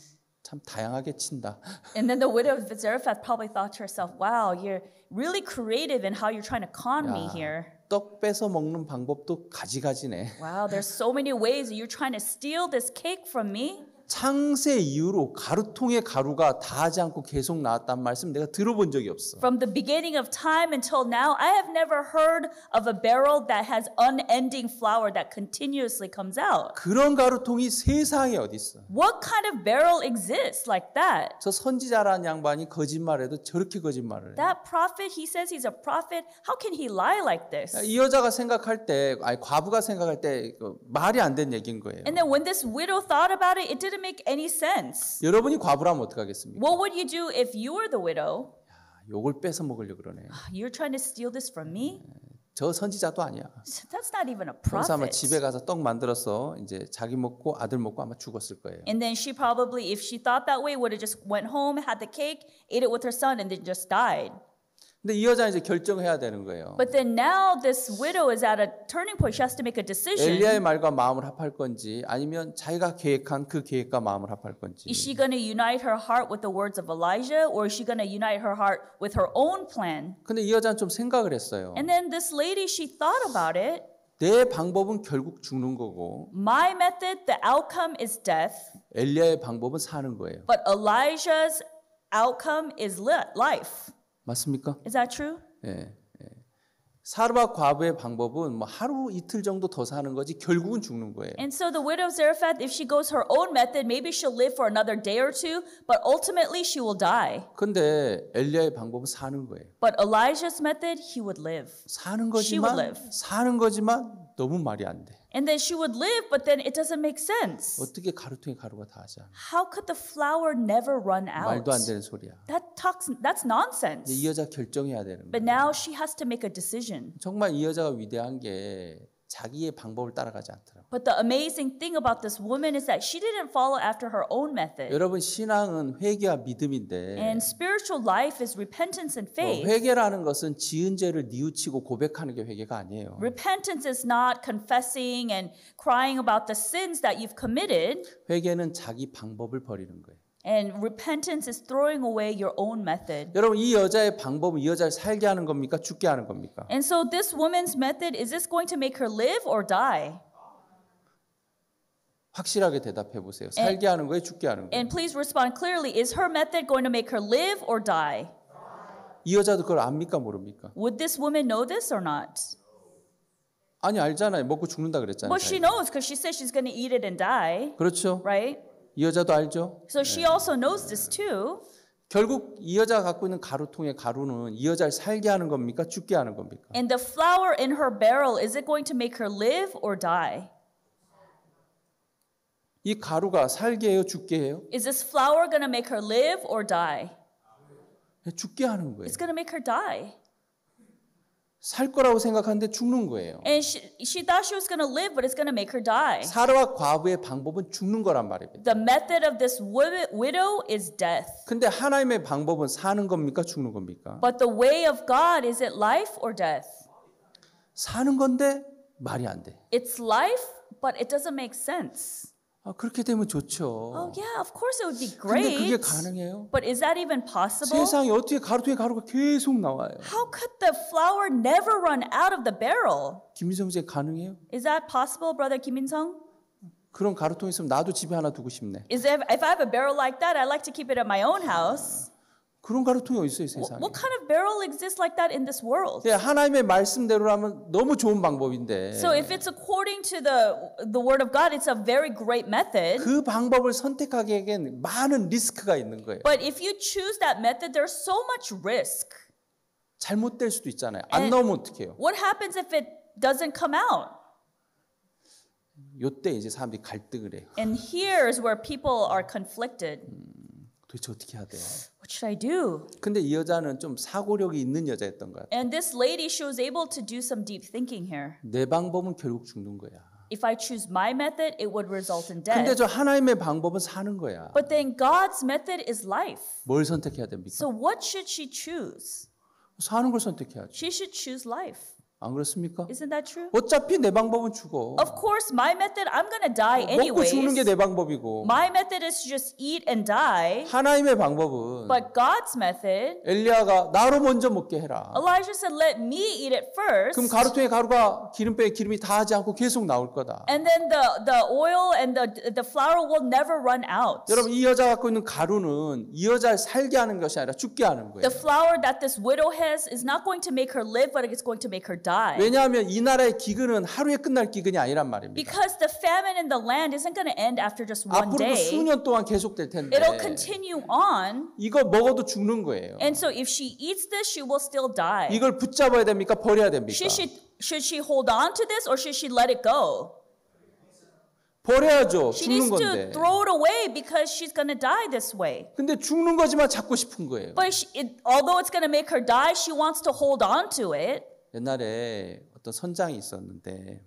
다양하게 친다. And then the widow of Zarephath probably thought to herself, wow, you're really creative in how you're trying to con me here. 떡 뺏어 먹는 방법도 가지가지네. Wow, there's so many ways that you're trying to steal this cake from me. 창세 이후로 가루통의 가루가 다하지 않고 계속 나왔단 말씀 내가 들어본 적이 없어. From the beginning of time until now, I have never heard of a barrel that has unending flour that continuously comes out. 그런 가루통이 세상에 어디 있어? What kind of barrel exists like that? 저 선지자라는 양반이 거짓말해도 저렇게 거짓말을 해. That prophet, he says he's a prophet. How can he lie like this? 이 여자가 생각할 때, 아니 과부가 생각할 때 말이 안 되는 얘기인 거예요. And then when this widow thought about it, it didn't make any sense. 여러분이 과부라면 어떡하겠습니까? What would you do if you were the widow? 요걸 뺏어 먹으려고 그러네. You're trying to steal this from me? 저 선지자도 아니야. That's not even a 그래서 아마 prophet. 집에 가서 떡 만들어서 이제 자기 먹고 아들 먹고 아마 죽었을 거예요. And then she probably, if she thought that way, would have just went home, had the cake, ate it with her son, and then just died. 근데 이 여자는 이제 결정해야 되는 거예요. But then now this widow is at a turning point. She has to make a decision. 엘리야의 말과 마음을 합할 건지 아니면 자기가 계획한 그 계획과 마음을 합할 건지. Is she going to unite her heart with the words of Elijah, or is she going to unite her heart with her own plan? 근데 이 여자는 좀 생각을 했어요. And then this lady, she thought about it. 내 방법은 결국 죽는 거고 My method, the outcome is death, 엘리야의 방법은 사는 거예요. but Elijah's outcome is life. 맞습니까? Is that true? 예. 사르와 과부의 방법은 뭐 하루 이틀 정도 더 사는 거지 결국은 죽는 거예요. And so the widow of Zarephath, if she goes her own method, maybe she'll live for another day or two, but ultimately she will die. 근데 엘리야의 방법은 사는 거예요. But Elijah's method, he would live. 사는 She would live. 거지만 너무 말이 안 돼. And then she would live, but then it doesn't make sense. 어떻게 가루통에 가루가 다 하지 않아? How could the flour never run out? 말도 안 되는 소리야. That's nonsense. 이 여자 결정해야 되는 But 거예요. now she has to make a decision. 정말 이 여자가 위대한 게 자기의 방법을 따라가지 않더라고요. But the amazing thing about this woman is that she didn't follow after her own method. 여러분 신앙은 회개와 믿음인데 And spiritual life is repentance and faith. 회개라는 것은 지은 죄를 뉘우치고 고백하는 게 회개가 아니에요. Repentance is not confessing and crying about the sins that you've committed. 회개는 자기 방법을 버리는 거예요. And repentance is throwing away your own method. 여러분 이 여자의 방법은 이 여자를 살게 하는 겁니까? 죽게 하는 겁니까? And so this woman's method, is this going to make her live or die? 확실하게 대답해 보세요. 살게 하는 거예요? 죽게 하는 거예요? And please respond clearly. Is her method going to make her live or die? 이 여자도 그걸 압니까? 모릅니까? Would this woman know this or not? 아니 알잖아요. 먹고 죽는다 그랬잖아요. Well, she knows because she says she's going to eat it and die, 그렇죠? right? 이 여자도 알죠? So she also knows this too. 결국 이 여자가 갖고 있는 가루통의 가루는 이 여자를 살게 하는 겁니까? 죽게 하는 겁니까? And the flour in her barrel, is it going to make her live or die? 이 가루가 살게 해요? 죽게 해요? Is this flour going to make her live or die? 죽게 하는 거예요. It's going to make her die. 살 거라고 생각하는데 죽는 거예요. And she thought she was going to live, but it's going to make her die. 사르와 과부의 방법은 죽는 거란 말입니다. The method of this widow is death. 근데 하나님의 방법은 사는 겁니까? 죽는 겁니까? But the way of God, is it life or death? 사는 건데 말이 안 돼. It's life, but it doesn't make sense. 그렇게 되면 좋죠. Oh yeah, of course it would be 근데 그게 great. 가능해요? But is that even possible? 세상에 어떻게 가루통에 가루가 계속 나와요? How could the flour never run out of the barrel? 김민성 씨 가능해요? Is that possible, Brother Kim In-sung? 그런 가루통 있으면 나도 집에 하나 두고 싶네. If I have a barrel like that, I like to keep it at my own house. 그런 가루통이 어디 있어요, 세상에? What kind of barrel exists like that in this world? 네, 하나님의 말씀대로라면 너무 좋은 방법인데 So if it's according to the word of God, it's a very great method. 그 방법을 선택하기에는 많은 리스크가 있는 거예요. But if you choose that method, there's so much risk. 잘못될 수도 있잖아요. 안 나오면 어떡해요? What happens if it doesn't come out? 요때 이제 사람들이 갈등을 해요. And here's where people are conflicted. 도대체 어떻게 해야 돼? What should I do? 근데 이 여자는 좀 사고력이 있는 여자였던 것 같아. And this lady, she was able to do some deep thinking here. 내 방법은 결국 죽는 거야. If I choose my method, it would result in 근데 death. 저 하나님의 방법은 사는 거야. But then God's method is life. 뭘 선택해야 됩니까? So what should she choose? 사는 걸 선택해야죠. She should choose life. 안 그렇습니까? Isn't that true? 어차피 내 방법은 죽어. Of course, my method, I'm going to die 먹고 죽는 게 anyways. 내 방법이고 My method is to just eat and die. 하나님의 방법은 But God's method, 엘리야가 나로 먼저 먹게 해라. Elijah said, let me eat it first. 그럼 가루통에 가루가 기름병에 기름이 다하지 않고 계속 나올 거다. And then the oil and the flour will never run out. 여러분 이 여자가 갖고 있는 가루는 이 여자를 살게 하는 것이 아니라 죽게 하는 거예요. The flour that this widow has is not going to make her live, but it's going to make her die. 왜냐하면 이 나라의 기근은 하루에 끝날 기근이 아니란 말입니다. Because the famine in the land isn't going to end after just one 앞으로도 day. 수년 동안 계속될 텐데 It'll continue on. 이거 먹어도 죽는 거예요. And so if she eats this, she will still die. 이걸 붙잡아야 됩니까? 버려야 됩니까? Should she hold on to this or should she let it go? 버려야죠. She 죽는 needs to 건데. throw it away because she's going to die this way. 근데 죽는 거지만 잡고 싶은 거예요. But although it's going to make her die, she wants to hold on to it. 옛날에 어떤 선장이 있었는데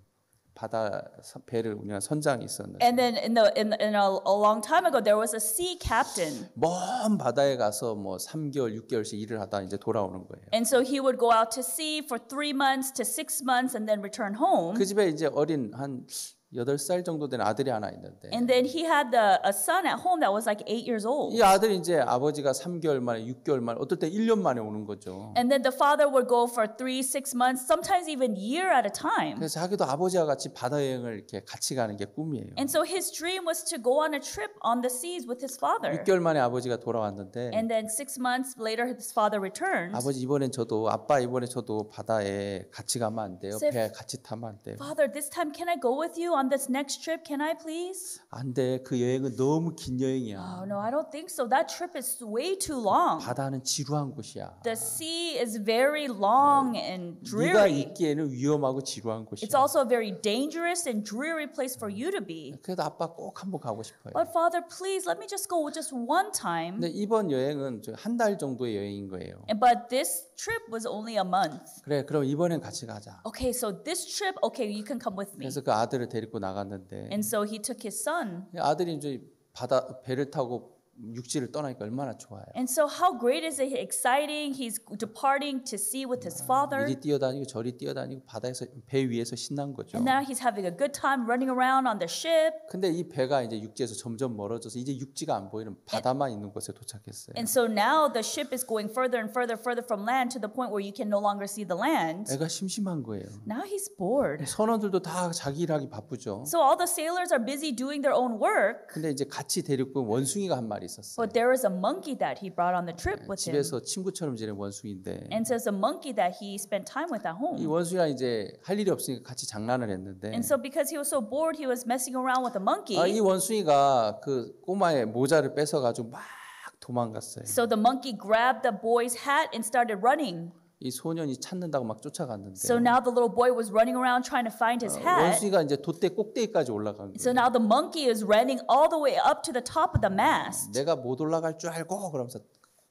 바다 배를 운영한 선장이 있었는데 And then in a long time ago, there was a sea captain. 먼 바다에 가서 뭐 3개월, 6개월씩 일을 하다 이제 돌아오는 거예요. And so he would go out to sea for 3 months to 6 months and then return home. 그 집에 이제 어린 한 8살 정도 된 아들이 하나 있는데 And then he had a son at home that was like 8 years old. 이 아들이 이제 아버지가 3개월 만에 6개월 만에 어떨 때 1년 만에 오는 거죠. And then the father would go for 3, 6 months, sometimes even year at a time. 그래서 자기도 아버지와 같이 바다 여행을 이렇게 같이 가는 게 꿈이에요. And so his dream was to go on a trip on the seas with his father. 6개월 만에 아버지가 돌아왔는데 And then 6 months later, his father returns. 아버지 이번엔 저도 아빠 이번에 저도 바다에 같이 가면 안 돼요. Say, 배 같이 타면 안 돼요. Father, this time can I go with you on this next trip? Can I please? 안 돼. 그 여행은 너무 긴 여행이야. Oh, no, I don't think so. That trip is way too long. 바다는 지루한 곳이야. The sea is very long and 네가 dreary. 있기에는 위험하고 지루한 곳이야. It's also a very dangerous and dreary place for you to be. 그래도 아빠 꼭 한번 가고 싶어요. But Father, please let me just go just one time. 근데 이번 여행은 한 달 정도의 여행인 거예요. But this trip was only a month. 그래, 그럼 이번엔 같이 가자. Okay, so this trip, okay, you can come with me. 그래서 그 아들을 데리고 나갔는데 And so he took his son. 아들이 이제 바다 배를 타고 육지를 떠나니까 얼마나 좋아요. And so how great is it exciting? He's departing to sea with his father. 이리 뛰어다니고 저리 뛰어다니고 바다에서 배 위에서 신난 거죠. And now he's having a good time running around on the ship. 근데 이 배가 이제 육지에서 점점 멀어져서 이제 육지가 안 보이는 바다만 있는 곳에 도착했어요. And so now the ship is going further and further from land to the point where you can no longer see the land. 애가 심심한 거예요. Now he's bored. 선원들도 다 자기 일하기 바쁘죠. So all the sailors are busy doing their own work. 근데 이제 같이 데리고 온 원숭이가 한 마리 있었어요. But there was a monkey that he brought on the trip with him. 집에서 친구처럼 지낸 원숭이인데 And so it's a monkey that he spent time with at 이 home. 원숭이랑 이제 할 일이 없으니까 같이 장난을 했는데 And so because he was so bored, he was messing around with the monkey. 이 원숭이가 그 꼬마의 모자를 뺏어 가지고 막 도망갔어요. So the monkey grabbed the boy's hat and started running. 이 소년이 찾는다고 막 쫓아갔는데 So now the little boy was running around trying to find his hat. 원숭이가 이제 돛대 꼭대기까지 올라간 So 거예요. now the monkey is running all the way up to the top of the mast. 내가 못 올라갈 줄 알고 그러면서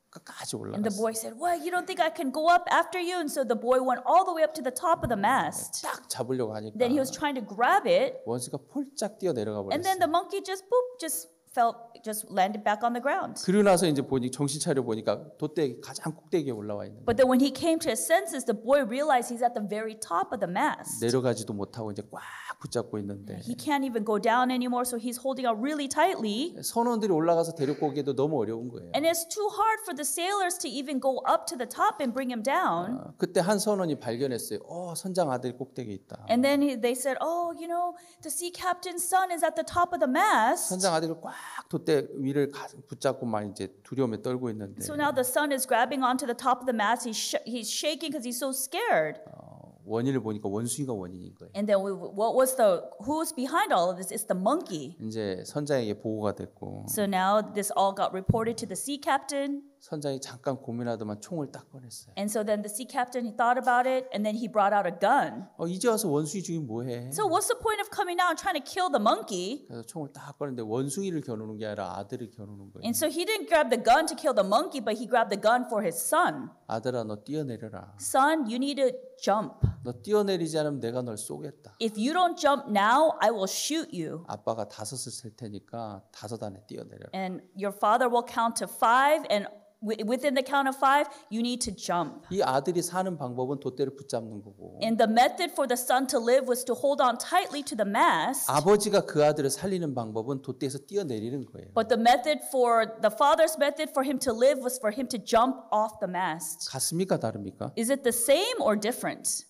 끝까지 And the 올라갔어. boy said, "What? You don't think I can go up after you?" And so the boy went all the way up to the top of the mast. 딱 잡으려고 하니까 Then he was trying to grab it, 원숭이가 폴짝 뛰어 내려가 and then the 버렸어요. monkey just landed back on the ground. 그리고 나서 이제 보니 정신 차려 보니까 돛대 가장 꼭대기에 올라와 있는 거예요. But then when he came to his senses, the boy realized he's at the very top of the mast. 내려가지도 못하고 이제 꽉 붙잡고 있는데 He can't even go down anymore, so he's holding out really tightly. 선원들이 올라가서 데리고 오기도 너무 어려운 거예요. And it's too hard for the sailors to even go up to the top and bring him down. 그때 한 선원이 발견했어요. 선장 아들이 꼭대기에 있다. And then they said, "Oh, you know, the sea captain's son is at the top of the mast." 선장 아들을 꽉 돛대 위를 붙잡고 막 이제 두려움에 떨고 있는데 So now the son is grabbing onto the top of the mast. He's shaking because he's so scared. 원인을 보니까 원숭이가 원인인 거예요. And then who's behind all of this? It's the monkey. 이제 선장에게 보고가 됐고 So now this all got reported to the sea captain. 선장이 잠깐 고민하더만 총을 딱 꺼냈어요. And so then the sea captain, he thought about it, and then he brought out a gun. 이제 와서 원숭이 죽이면 뭐해? So what's the point of coming out and trying to kill the monkey? 그래서 총을 딱 꺼냈는데 원숭이를 겨누는 게 아니라 아들을 겨누는 거예요. And so he didn't grab the gun to kill the monkey, but he grabbed the gun for his son. 아들아 너 뛰어내려라. Son, you need to jump. 너 뛰어내리지 않으면 내가 널 쏘겠다. If you don't jump now, I will shoot you. 아빠가 5을 셀 테니까 5 안에 뛰어내려라. And your father will count to 5, and within the count of 5, you need to jump. 이 아들이 사는 방법은 돛대를 붙잡는 거고 And the method for the son to live was to hold on tightly to the mast. 아버지가 그 아들을 살리는 방법은 돛대에서 뛰어내리는 거예요. But the father's method for him to live was for him to jump off the mast. 같습니까 다릅니까? Is it the same or different?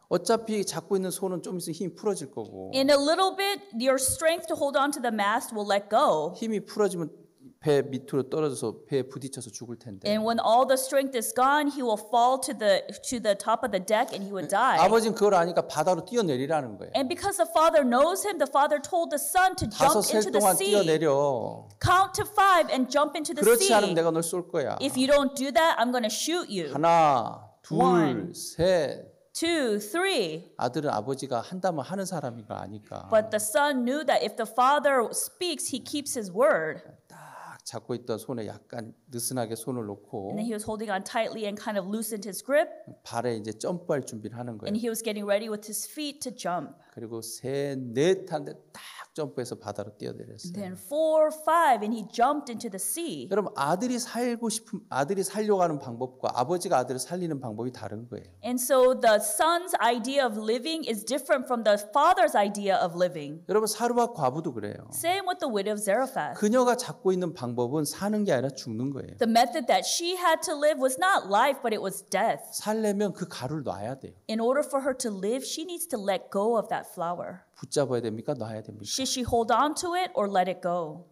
어차피 잡고 있는 손은 좀 있으면 힘이 풀어질 거고 In a little bit, your strength to hold on to the mast will let go. 힘이 풀어지면 배 밑으로 떨어져서 배에 부딪혀서 죽을 텐데 And when all the strength is gone, he will fall to the top of the deck and he would die. 아버지는 그걸 아니까 바다로 뛰어내리라는 거예요. And because the father knows him, the father told the son to 5 jump 셀 into the 동안 sea. 뛰어내려. Count to 5 and jump into the 그렇지 않으면 sea. 내가 널 쏠 거야. If you don't do that, I'm going to shoot you. 하나, 둘, One. 셋. 2, 3. 아들은 아버지가 한다면 하는 사람인 걸 아니까 But the son knew that if the father speaks, he keeps his word. 딱 잡고 있던 손에 약간 느슨하게 손을 놓고 And then he was holding on tightly and kind of loosened his grip. 발에 이제 점프할 준비를 하는 거예요. And he was getting ready with his feet to jump. 그리고 셋, 넷 하는데 딱 점프해서 바다로 뛰어내렸어요. Then 4, 5, and he jumped into the sea. 여러분 아들이 살려고 하는 방법과 아버지가 아들을 살리는 방법이 다른 거예요. And so the son's idea of living is different from the father's idea of living. 여러분 사르밧 과부도 그래요. Same with the widow of Zarephath. 그녀가 잡고 있는 방법은 사는 게 아니라 죽는 거예요. The method that she had to live was not life, but it was death. 살려면 그 가루를 놔야 돼요. In order for her to live, she needs to let go of that flour. 붙잡아야 됩니까? 놔야 됩니까? Should she hold on to it or let it go?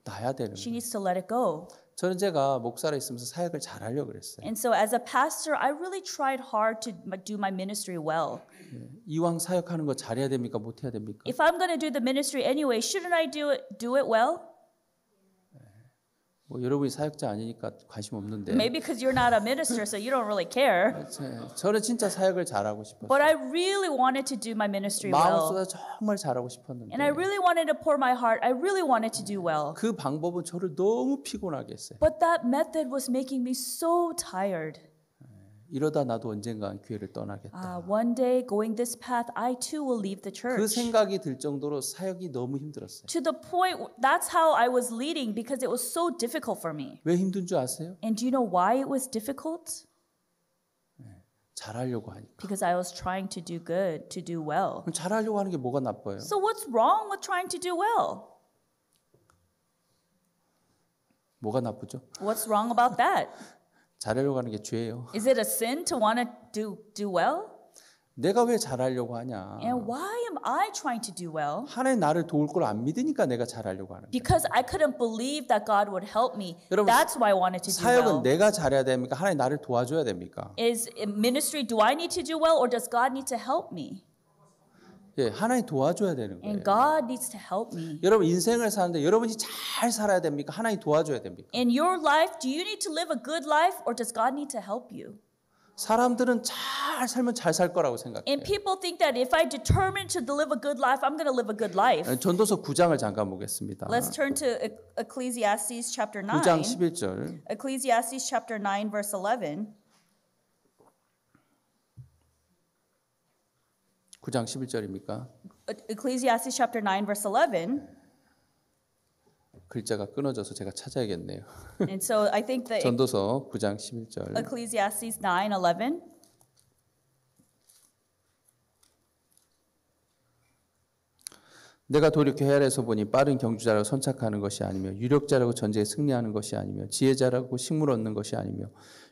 놔야 되는 She 거예요. needs to let it go. 저는 제가 목사로 있으면서 사역을 잘하려고 그랬어요. And so as a pastor, I really tried hard to do my ministry well. 이왕 사역하는 거 잘해야 됩니까? 못해야 됩니까? If I'm going to do the ministry anyway, shouldn't I do it well? 뭐 여러분이 사역자 아니니까 관심 없는데 Maybe because you're not a minister, so you don't really care. 저는 진짜 사역을 잘하고 싶었어요. But I really wanted to do my ministry well. 마음속에서 정말 잘하고 싶었는데 And I really wanted to pour my heart. I really wanted to do well. 그 방법은 저를 너무 피곤하게 했어요. But that method was making me so tired. 이러다 나도 언젠가 교회를 떠나겠다. One day, going this path, I too will leave the 그 church. 생각이 들 정도로 사역이 너무 힘들었어요. To the point, that's how I was leading because it was so difficult for me. 왜 힘든 줄 아세요? And do you know why it was difficult? 잘하려고 하니까. Because I was trying to do good, to do well. 그럼 잘하려고 하는 게 뭐가 나빠요? So what's wrong with trying to do well? 뭐가 나쁘죠? What's wrong about that? 잘하려고 하는 게 죄예요. Is it a sin to want to do well? 내가 왜 잘하려고 하냐? And why am I trying to do well? 하나님 나를 도울 걸 안 믿으니까 내가 잘하려고 하는 거예요. Because I couldn't believe that God would help me. 여러분, That's why I wanted to do 사역은 well. 내가 잘해야 됩니까? 하나님 나를 도와줘야 됩니까? Is ministry, do I need to do well or does God need to help me? 예, 하나님 도와줘야 되는 거예요. And God needs to help me. 여러분 인생을 사는데 여러분이 잘 살아야 됩니까? 하나님 도와줘야 됩니까? In your life, do you need to live a good life or does God need to help you? 사람들은 잘 살면 잘 살 거라고 생각해요. And people think that if I determine to live a good life, I'm going to live a good life. 전도서 9장을 잠깐 보겠습니다. Let's turn to Ecclesiastes chapter 9. 9장 11절. Ecclesiastes chapter 9 verse 11. 9장 11절입니까? Ecclesiastes chapter 9 verse 11. 글자가 끊어져서 제가 찾아야겠네요. And so I think the 전도서 9장 11절. Ecclesiastes 9:11. 내가 돌이켜 헤아려서 보니 빠른 경주자라고 선착하는 것이 아니며 유력자라고 전쟁에 승리하는 것이 아니며 지혜자라고 식물 얻는 것이 아니며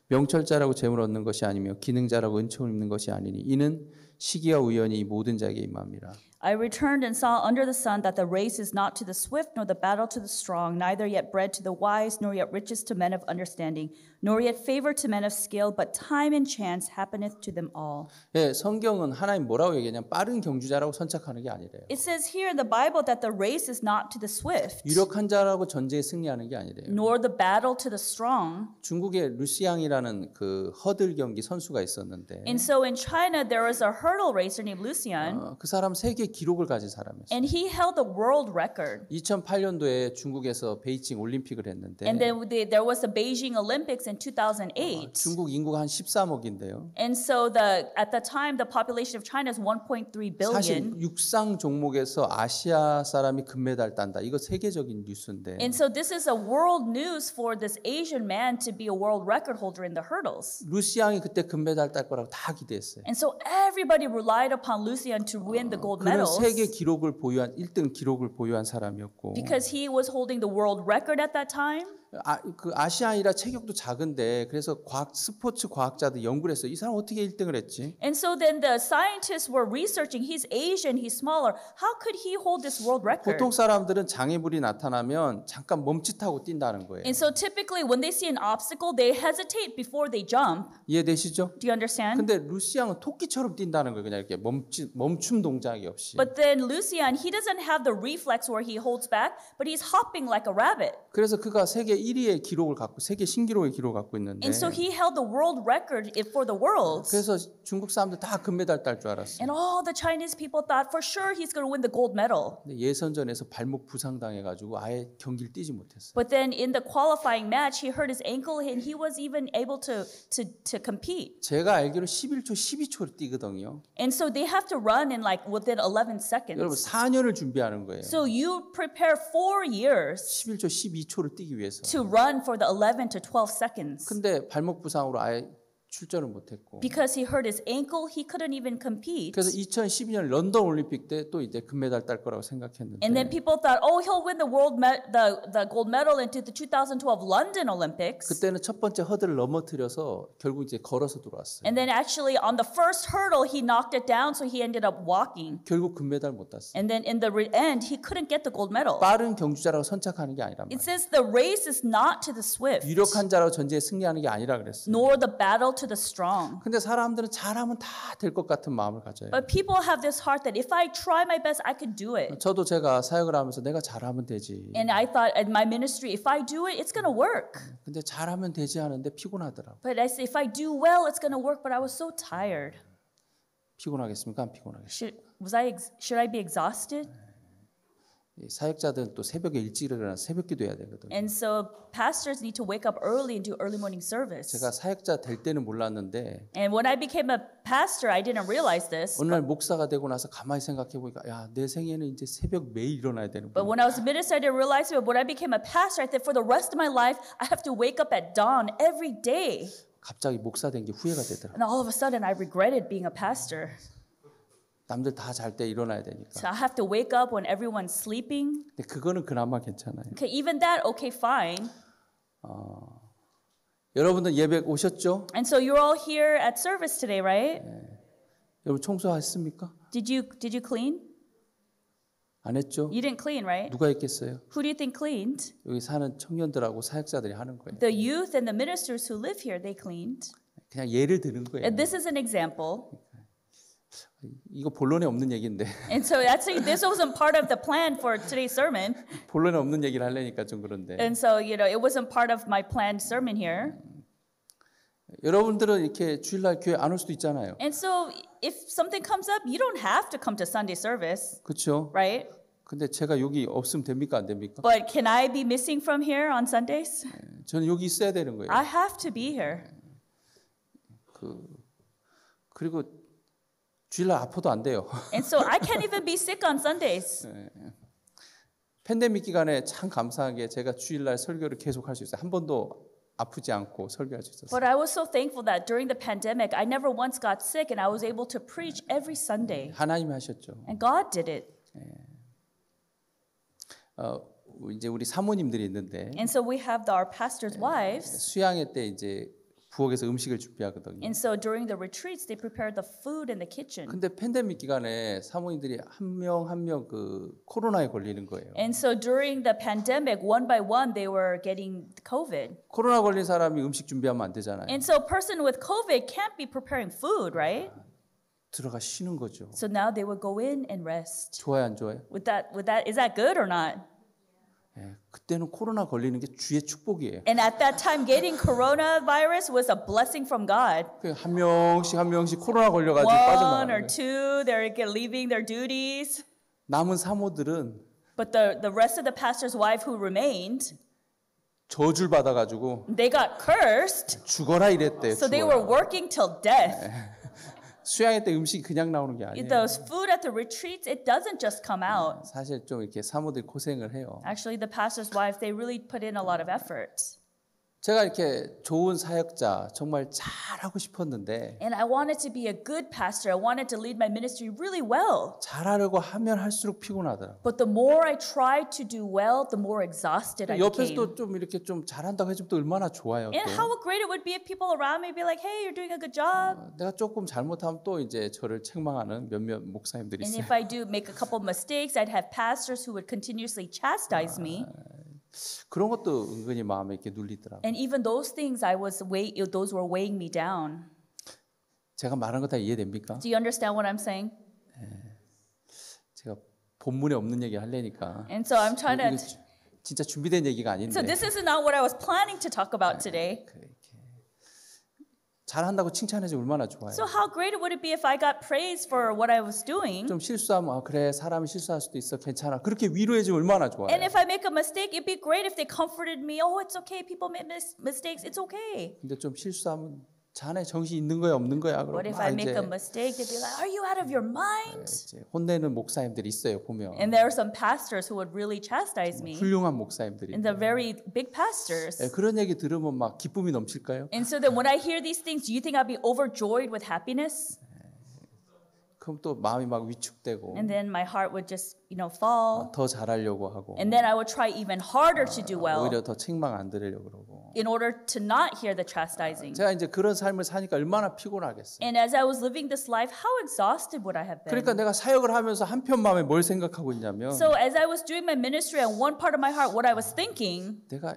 명철자라고 재물 얻는 것이 아니며 기능자라고 은총을 입는 것이 아니니 이는 시기와 우연이 이 모든 자에게 임함이라. I returned and saw under the sun that the race is not to the swift, nor the battle to the strong, neither yet bread to the wise, nor yet riches to men of understanding, nor yet favor to men of skill, but time and chance happeneth to them all. 예, 성경은 하나님 뭐라고 얘기하냐면 빠른 경주자라고 선착하는 게 아니래요. It says here in the Bible that the race is not to the swift, 유력한 자라고 전쟁에 승리하는 게 아니래요. nor the battle to the strong. 중국에 루시앙이라는 그 허들 경기 선수가 있었는데 And so in China, there was a hurdle racer named Lucian, 그 사람 세계 기록을 가진 사람이었어요. and he held the world record. 2008년도에 중국에서 베이징 올림픽을 했는데 And then there was the Beijing Olympics in 2008. 중국 인구가 한 13억인데요. And so at the time, the population of China is 1.3 사실 billion. 육상 종목에서 아시아 사람이 금메달 딴다. 이거 세계적인 뉴스인데 And so this is a world news for this Asian man to be a world record holder in the hurdles. 루시앙이 그때 금메달 딸 거라고 다 기대했어요. And so everybody relied upon Lucian to win the gold 그는 medals 세계 기록을 보유한 1등 기록을 보유한 사람이었고 because he was holding the world record at that time. 그 아시아이라 체격도 작은데 그래서 스포츠 과학자들 연구를 했어요. 이 사람 어떻게 1등을 했지? And so then the scientists were researching, he's Asian, he's smaller. How could he hold this world record? 보통 사람들은 장애물이 나타나면 잠깐 멈칫하고 뛴다는 거예요. And so typically when they see an obstacle, they hesitate before they jump. 이해되시죠? Do you understand? 근데 루시앙은 토끼처럼 뛴다는 거예요. 그냥 이렇게 멈춤 동작이 없이. But then Lucian, he doesn't have the reflex where he holds back, but he's hopping like a rabbit. 그래서 그가 세계 1위의 기록을 갖고 세계 신기록의 기록을 갖고 있는데 And so he held the world record for the world. 그래서 중국 사람들 다 금메달 딸 줄 알았어요. And all the Chinese people thought for sure he's going to win the gold medal. 근데 예선전에서 발목 부상당해가지고 아예 경기를 뛰지 못했어요. But then in the qualifying match, he hurt his ankle and he was even able to compete. 제가 알기로 11초, 12초를 뛰거든요. And so they have to run in like within 11 여러분 seconds. 4년을 준비하는 거예요. So you prepare 4 years 11초, 12초를 뛰기 위해서. to run for the 11 to 12 seconds. 근데 발목 부상으로 아예 출전을 못했고. Because he hurt his ankle, he couldn't even compete. 그래서 2012년 런던 올림픽 때 또 이제 금메달 딸 거라고 생각했는데. And then people thought, oh, he'll win the the gold medal into the 2012 London Olympics. 그때는 첫 번째 허들을 넘어뜨려서 결국 이제 걸어서 들어왔어요. And then actually on the first hurdle, he knocked it down, so he ended up walking. 결국 금메달 못 땄어요. And then in the end, he couldn't get the gold medal. 빠른 경주자라고 선착하는 게 아니란 It 말이에요. says the race is not to the swift, 유력한 자라고 전쟁에 승리하는 게 아니라 그랬어요. nor the battle to the strong. 근데 사람들은 잘하면 다 될 것 같은 마음을 가져요. But people have this heart that if I try my best, I could do it. 저도 제가 사역을 하면서 내가 잘하면 되지. And I thought at my ministry, if I do it, it's going to work. 근데 잘하면 되지 하는데 피곤하더라고. But I say, if I do well, it's going to work. But I was so tired. 피곤하겠습니까? 안 피곤하겠습니까? Should I be exhausted? 이 사역자들은 또 새벽에 일찍 일어나 새벽 기도해야 되거든요. And so pastors need to wake up early and do early morning service. 제가 사역자 될 때는 몰랐는데 And when I became a pastor, I didn't realize this. 어느 날 목사가 되고 나서 가만히 생각해 보니까 야, 내 생에는 이제 새벽 매일 일어나야 되는 But 거야. when I was a minister, I didn't realize it. But when I became a pastor, I thought for the rest of my life, I have to wake up at dawn every day. 갑자기 목사 된 게 후회가 되더라고. And all of a sudden, I regretted being a pastor. 남들 다 잘 때 일어나야 되니까. So I have to wake up when everyone's sleeping. 근데 그거는 그나마 괜찮아요. Okay, even that, okay, fine. 여러분들 예배 오셨죠? And so you're all here at service today, right? 여러분 청소하셨습니까? Did you clean? 안 했죠? You didn't clean, right? 누가 했겠어요? Who do you think cleaned? 여기 사는 청년들하고 사역자들이 하는 거예요. The youth and the ministers who live here, they cleaned. 그냥 예를 드는 거예요. And this is an example. 이거 본론에 없는 얘기인데 And so actually, this wasn't part of the plan for today's sermon. 본론에 없는 얘기를 하려니까 좀 그런데 And so, it wasn't part of my planned sermon here. 여러분들은 이렇게 주일날 교회 안 올 수도 있잖아요. And so, if something comes up, you don't have to come to Sunday service, 그렇죠? right? 근데 제가 여기 없으면 됩니까 안 됩니까? But can I be missing from here on Sundays? 저는 여기 있어야 되는 거예요. I have to be here. 그리고 주일날 아파도 안 돼요. And so, I can't even be sick on Sundays. 팬데믹 기간에 참 감사하게 제가 주일날 설교를 계속 할 수 있어요. 한 번도 아프지 않고 설교할 수 있었어요. But I was so thankful that during the pandemic, I never once got sick and I was able to preach every Sunday. 하나님이 하셨죠. And God did it. 이제 우리 사모님들이 있는데 And so we have our pastors' wives. 수양회 때 이제 부엌에서 음식을 준비하거든요. And so during the retreats, they prepared the food in the kitchen. 근데 팬데믹 기간에 사모님들이 한 명 한 명 그 코로나에 걸리는 거예요. And so during the pandemic, one by one, they were getting COVID. 코로나 걸린 사람이 음식 준비하면 안 되잖아요. And so a person with COVID can't be preparing food, right? 들어가 쉬는 거죠. So now they would go in and rest. 좋아요, 안 좋아요? Is that good or not? 예, 그때는 코로나 걸리는 게 주의 축복이에요. And at that time, getting coronavirus was a blessing from God. 한 명씩 코로나 걸려가지고 One 빠져나가는 or 거예요. two, they're leaving their duties. 남은 사모들은 But the rest of the pastor's wife who remained, 저주를 받아가지고 they got cursed. 죽어라 이랬대요. So they were 죽어라. working till death. 수양회 때 음식이 그냥 나오는 게 아니에요. Those food at the retreats, it doesn't just come out. 사실 좀 이렇게 사모들이 고생을 해요. Actually, the pastor's wife, they really put in a lot of effort. 제가 이렇게 좋은 사역자 정말 잘하고 싶었는데 And I wanted to be a good pastor. I wanted to lead my ministry really well. 잘하려고 하면 할수록 피곤하더라고요. But the more I tried to do well, the more exhausted I 옆에서 became. 또 좀 이렇게 좀 잘한다고 해주면 또 얼마나 좋아요. And 또. how great it would be if people around me be like, hey, you're doing a good job. 내가 조금 잘못하면 또 이제 저를 책망하는 몇몇 목사님들이 And 있어요. if I do make a couple of mistakes, I'd have pastors who would continuously chastise me. 그런 것도 은근히 마음에 이렇게 눌리더라고요. And even those things, those were weighing me down. 제가 말하는 거 다 이해됩니까? Do you understand what I'm saying? 제가 본문에 없는 얘기 하려니까. And so I'm trying 이거 to. 진짜 준비된 얘기가 아닌데. So this is not what I was planning to talk about today. 잘한다고 칭찬해주면 얼마나 좋아요. So how great would it be if I got praise for what I was doing? 좀 실수하면 그래 사람이 실수할 수도 있어 괜찮아 그렇게 위로해주면 얼마나 좋아요. And if I make a mistake, it'd be great if they comforted me. Oh, it's okay. People make mistakes. It's okay. 근데 좀 실수하면 자네 정신 있는 거야 없는 거야 그러면 But if I make a mistake, they'd be like, "Are you out of your mind?" 이제 혼내는 목사님들이 있어요 보면. And there are some pastors who would really chastise me. 훌륭한 목사님들이. And the very big pastors. 그런 얘기 들으면 막 기쁨이 넘칠까요? And so then when I hear these things, do you think I'd be overjoyed with happiness? 그럼 또 마음이 막 위축되고 And then my heart would just, fall. 더 잘하려고 하고 And then I would try even harder to do well 오히려 더 책망 안 들으려고 그러고. in order to not hear the chastising. 제가 이제 그런 삶을 사니까 얼마나 피곤하겠어요. And as I was living this life, how exhausted would I have been? 그러니까 내가 사역을 하면서 한편 마음에 뭘 생각하고 있냐면 So as I was doing my ministry, and one part of my heart, what I was thinking, 내가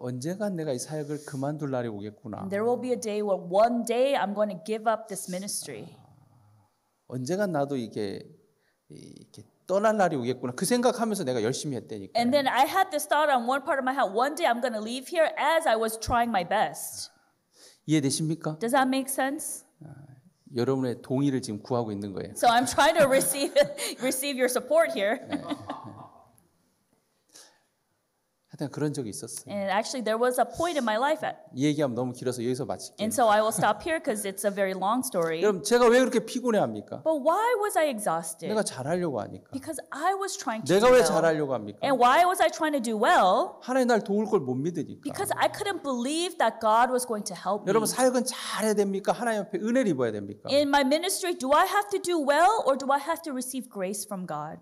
언젠간 내가 이 사역을 그만둘 날이 오겠구나. there will be a day where one day I'm going to give up this ministry. 언젠간 나도 이렇게 떠날 날이 오겠구나. 그 생각하면서 내가 열심히 했다니까. And then I had this thought on one part of my heart, one day I'm going to leave here as I was trying my best. 이해되십니까? Does that make sense? 여러분의 동의를 지금 구하고 있는 거예요. So I'm trying to receive your support here. 하여튼 그런 적이 있었어요. And actually there was a point in my life 이 얘기하면 너무 길어서 여기서 마칠게요. and so I will stop here because it's a very long story. 여러분 제가 왜 그렇게 피곤해합니까? But why was I exhausted? 내가 잘하려고 하니까. Because I was trying to 내가 do 왜 well. 잘하려고 합니까? And why was I trying to do well? 하나님 날 도울 걸 못 믿으니까. Because I couldn't believe that God was going to help me. 여러분 사역은 잘해야 됩니까? 하나님 앞에 은혜를 입어야 됩니까? In my ministry, do I have to do well or do I have to receive grace from God?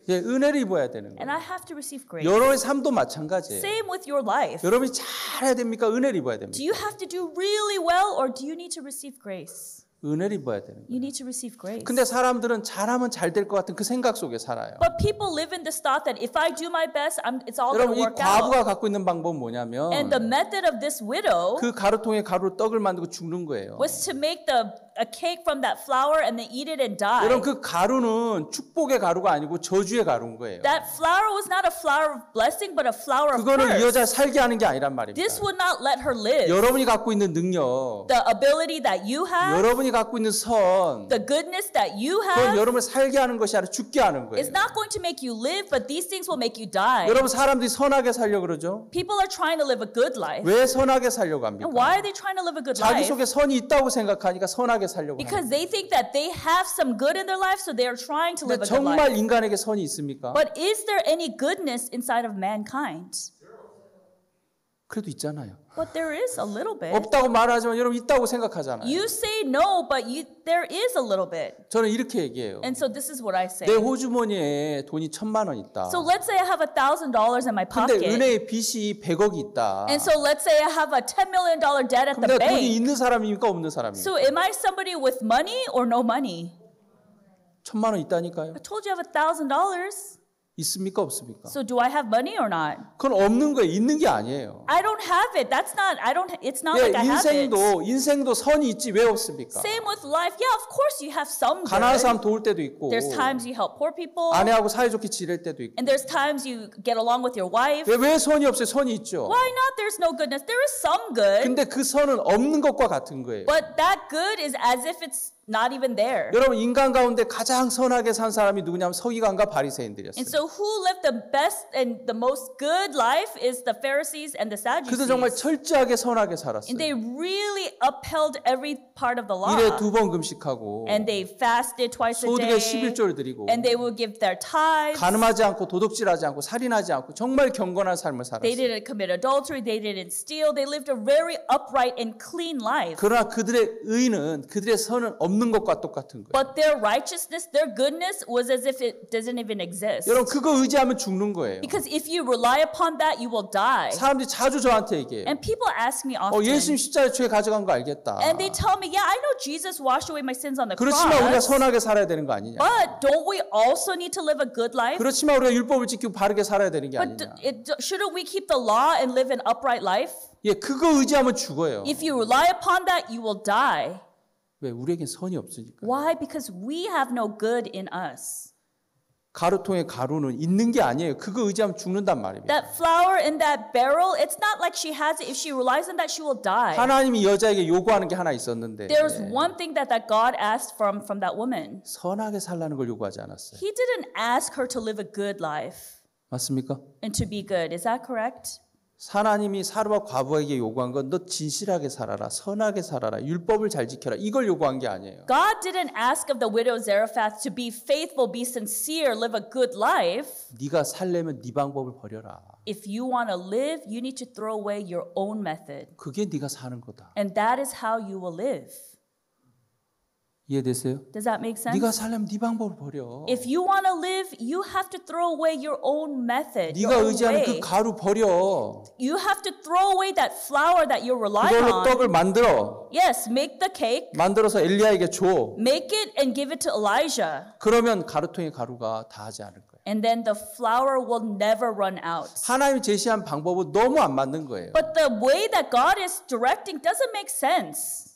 예, 은혜를 입어야 되는 And 거예요. I have to receive grace. 여러분의 삶도 마찬가지예요. Same with your life. 여러분이 잘해야 됩니까? 은혜를 입어야 됩니까? Do you have to do really well or do you need to receive grace? 은혜를 입어야 되는 거예요. You need to receive grace. 근데 사람들은 잘하면 잘 될 것 같은 그 생각 속에 살아요. But people live in this thought that if I do my best, it's all going 여러분 to 이 work out. 과부가 갖고 있는 방법은 뭐냐면 And the method of this widow 그 가루통에 가루로 떡을 만들고 죽는 거예요. was to make a cake from that flour and then eat it and die. 여러분 그 가루는 축복의 가루가 아니고 저주의 가루인 거예요. That flour was not a flour of blessing, but a flour of 그거는 이 curse. 여자 살게 하는 게 아니란 말입니다. This would not let her live. 여러분이 갖고 있는 능력, The ability that you have, 여러분이 갖고 있는 선, the goodness that you 그건 have, 여러분을 살게 하는 것이 아니라 죽게 하는 거예요. is not going to make you live, but these things will make you die. 여러분 사람들이 선하게 살려고 그러죠? People are trying to live a good life. 왜 선하게 살려고 합니까? And why are they trying to live a good 자기 life? 속에 선이 있다고 생각하니까 선하게 살려고 Because 합니다. they think that they have some good in their life, so they are trying to live 근데 a good life. 정말 인간에게 선이 있습니까? But is there any goodness inside of mankind? 그래도 있잖아요. But there is a little bit. 없다고 말하지만 여러분 있다고 생각하잖아요. You say no, but there is a little bit. 저는 이렇게 얘기해요. And so this is what I say. 내 호주머니에 돈이 1,000만 원 있다. So let's say I have $1,000 in my 근데 pocket. 은행에 빚이 100억이 있다. And so let's say I have a $10 million debt at 그럼 the 내가 돈이 bank. 있는 사람입니까 없는 사람입니까? So am I somebody with money or no money? 1,000만 원 있다니까요. I told you I have $1,000. 있습니까 없습니까? So do I have money or not? 그건 없는 거예요. 있는 게 아니에요. I don't have it. It's not like I have it. 인생도 선이 있지 왜 없습니까? Same with life. Yeah, of course you have some 가난한 good. 사람 도울 때도 있고 There's times you help poor people. 아내하고 사이좋게 지낼 때도 있고 And there's times you get along with your wife. 왜 선이 없어요? 선이 있죠. Why not? There's no goodness. There is some good. 근데 그 선은 없는 것과 같은 거예요. But that good is as if it's not even there. 여러분 인간 가운데 가장 선하게 산 사람이 누구냐면 서기관과 And 바리새인들이었어요. so who lived the best and the most good life is the Pharisees and the 그들 정말 Sadducees. 철저하게 선하게 And they 살았어요. really upheld every part of the law. 일에 2번 금식하고 And they fasted twice a 소득의 day. 11조를 드리고 And they would give their tithes. 간음하지 않고 도둑질하지 않고 살인하지 않고 정말 경건한 삶을 They 살았어요. didn't commit adultery. They didn't steal. They lived a very upright and clean life. 그러나 그들의 의는 그들의 선은 없는 것과 똑같은 거예요. But their righteousness, their goodness was as if it doesn't even exist. 여러분 그거 의지하면 죽는 거예요. Because if you rely upon that, you will die. 사람들이 자주 저한테 얘기해요. And people ask me often. 예수님 십자가에 죄 가져간 거 알겠다. And they tell me, yeah, I know Jesus washed away my sins on the 그렇지만 우리가 cross. 선하게 살아야 되는 거 아니냐. But don't we also need to live a good life? 그렇지만 우리가 율법을 지키고 바르게 살아야 되는 게 But 아니냐. shouldn't we keep the law and live an upright life? 예, 그거 의지하면 죽어요. If you rely upon that, you will die. 왜? 우리에겐 선이 없으니까. Why? Because we have no good in us. 가루통에 가루는 있는 게 아니에요. 그거 의지하면 죽는단 말입니다. That flour in that barrel, it's not like she has it. If she relies on that, she will die. 하나님이 여자에게 요구하는 게 하나 있었는데 There's one thing that God asked from that woman. 선하게 살라는 걸 요구하지 않았어요. He didn't ask her to live a good life 맞습니까? and to be good. Is that correct? 하나님이 사르와 과부에게 요구한 건 너 진실하게 살아라, 선하게 살아라, 율법을 잘 지켜라 이걸 요구한 게 아니에요. God didn't ask of the widow Zarephath to be faithful, be sincere, live a good life. 네가 살려면 네 방법을 버려라. If you want to live, you need to throw away your own method. 그게 네가 사는 거다. And that is how you will live. 이해되세요? Does that make sense? 네가 살려면 네 방법을 버려. If you want to live, you have to throw away your own method, your 네가 own 의지하는 그 way. 가루 버려. You have to throw away that flour that you're relying 그걸로 on. 떡을 만들어. Yes, make the cake, 만들어서 엘리야에게 줘. make it and give it to Elijah. 그러면 가루통의 가루가 다하지 않을 거예요. And then the flour will never run out. 하나님이 제시한 방법은 너무 안 맞는 거예요. But the way that God is directing doesn't make sense.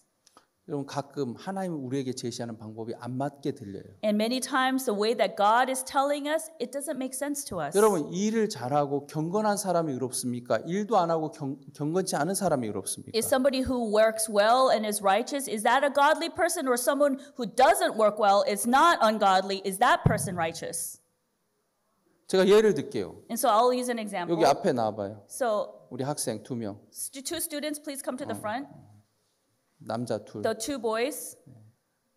여러분 가끔 하나님이 우리에게 제시하는 방법이 안 맞게 들려요. And many times the way that God is telling us, it doesn't make sense to us. 여러분 일을 잘하고 경건한 사람이 의롭습니까? 일도 안 하고 경건치 않은 사람이 의롭습니까? Is somebody who works well and is righteous, is that a godly person? Or someone who doesn't work well, is not ungodly, is that person righteous? 제가 예를 들게요. And so I'll use an example. 여기 앞에 나와봐요. So 우리 학생 2명, two students, please come to the front. 남자 2. The two boys,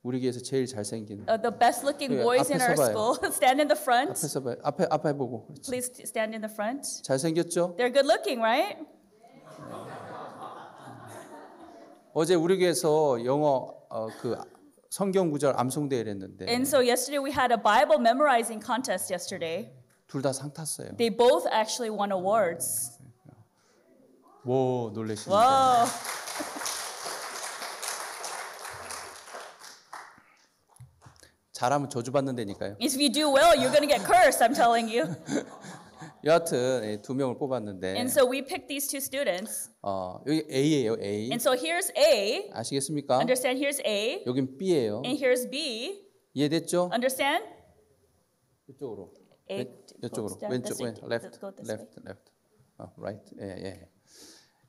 우리 교회에서 제일 잘생긴. the best looking 네, boys in 앞에 our 서봐요. school, stand in the front. 앞에서 봐요. 앞에 보고. 그렇지. Please stand in the front. 잘생겼죠? They're good looking, right? 어제 우리 교회에서 영어 그 성경 구절 암송 대회를 했는데 And so yesterday we had a Bible memorizing contest yesterday. 둘 다 상 탔어요. They both actually won awards. 와, 놀라시네. Whoa. 잘하면 저주받는 데니까요. If you do well, you're going to get cursed, I'm telling you. 여하튼 2명을 뽑았는데 And so we picked these two students. 여기 A예요, A. And so here's A. 아시겠습니까? Understand? Here's A. 여긴 B예요. And here's B. 이해됐죠? Understand? 이쪽으로. A. 이쪽으로. Go 왼쪽, this way. left, Go this way. left. right. 예.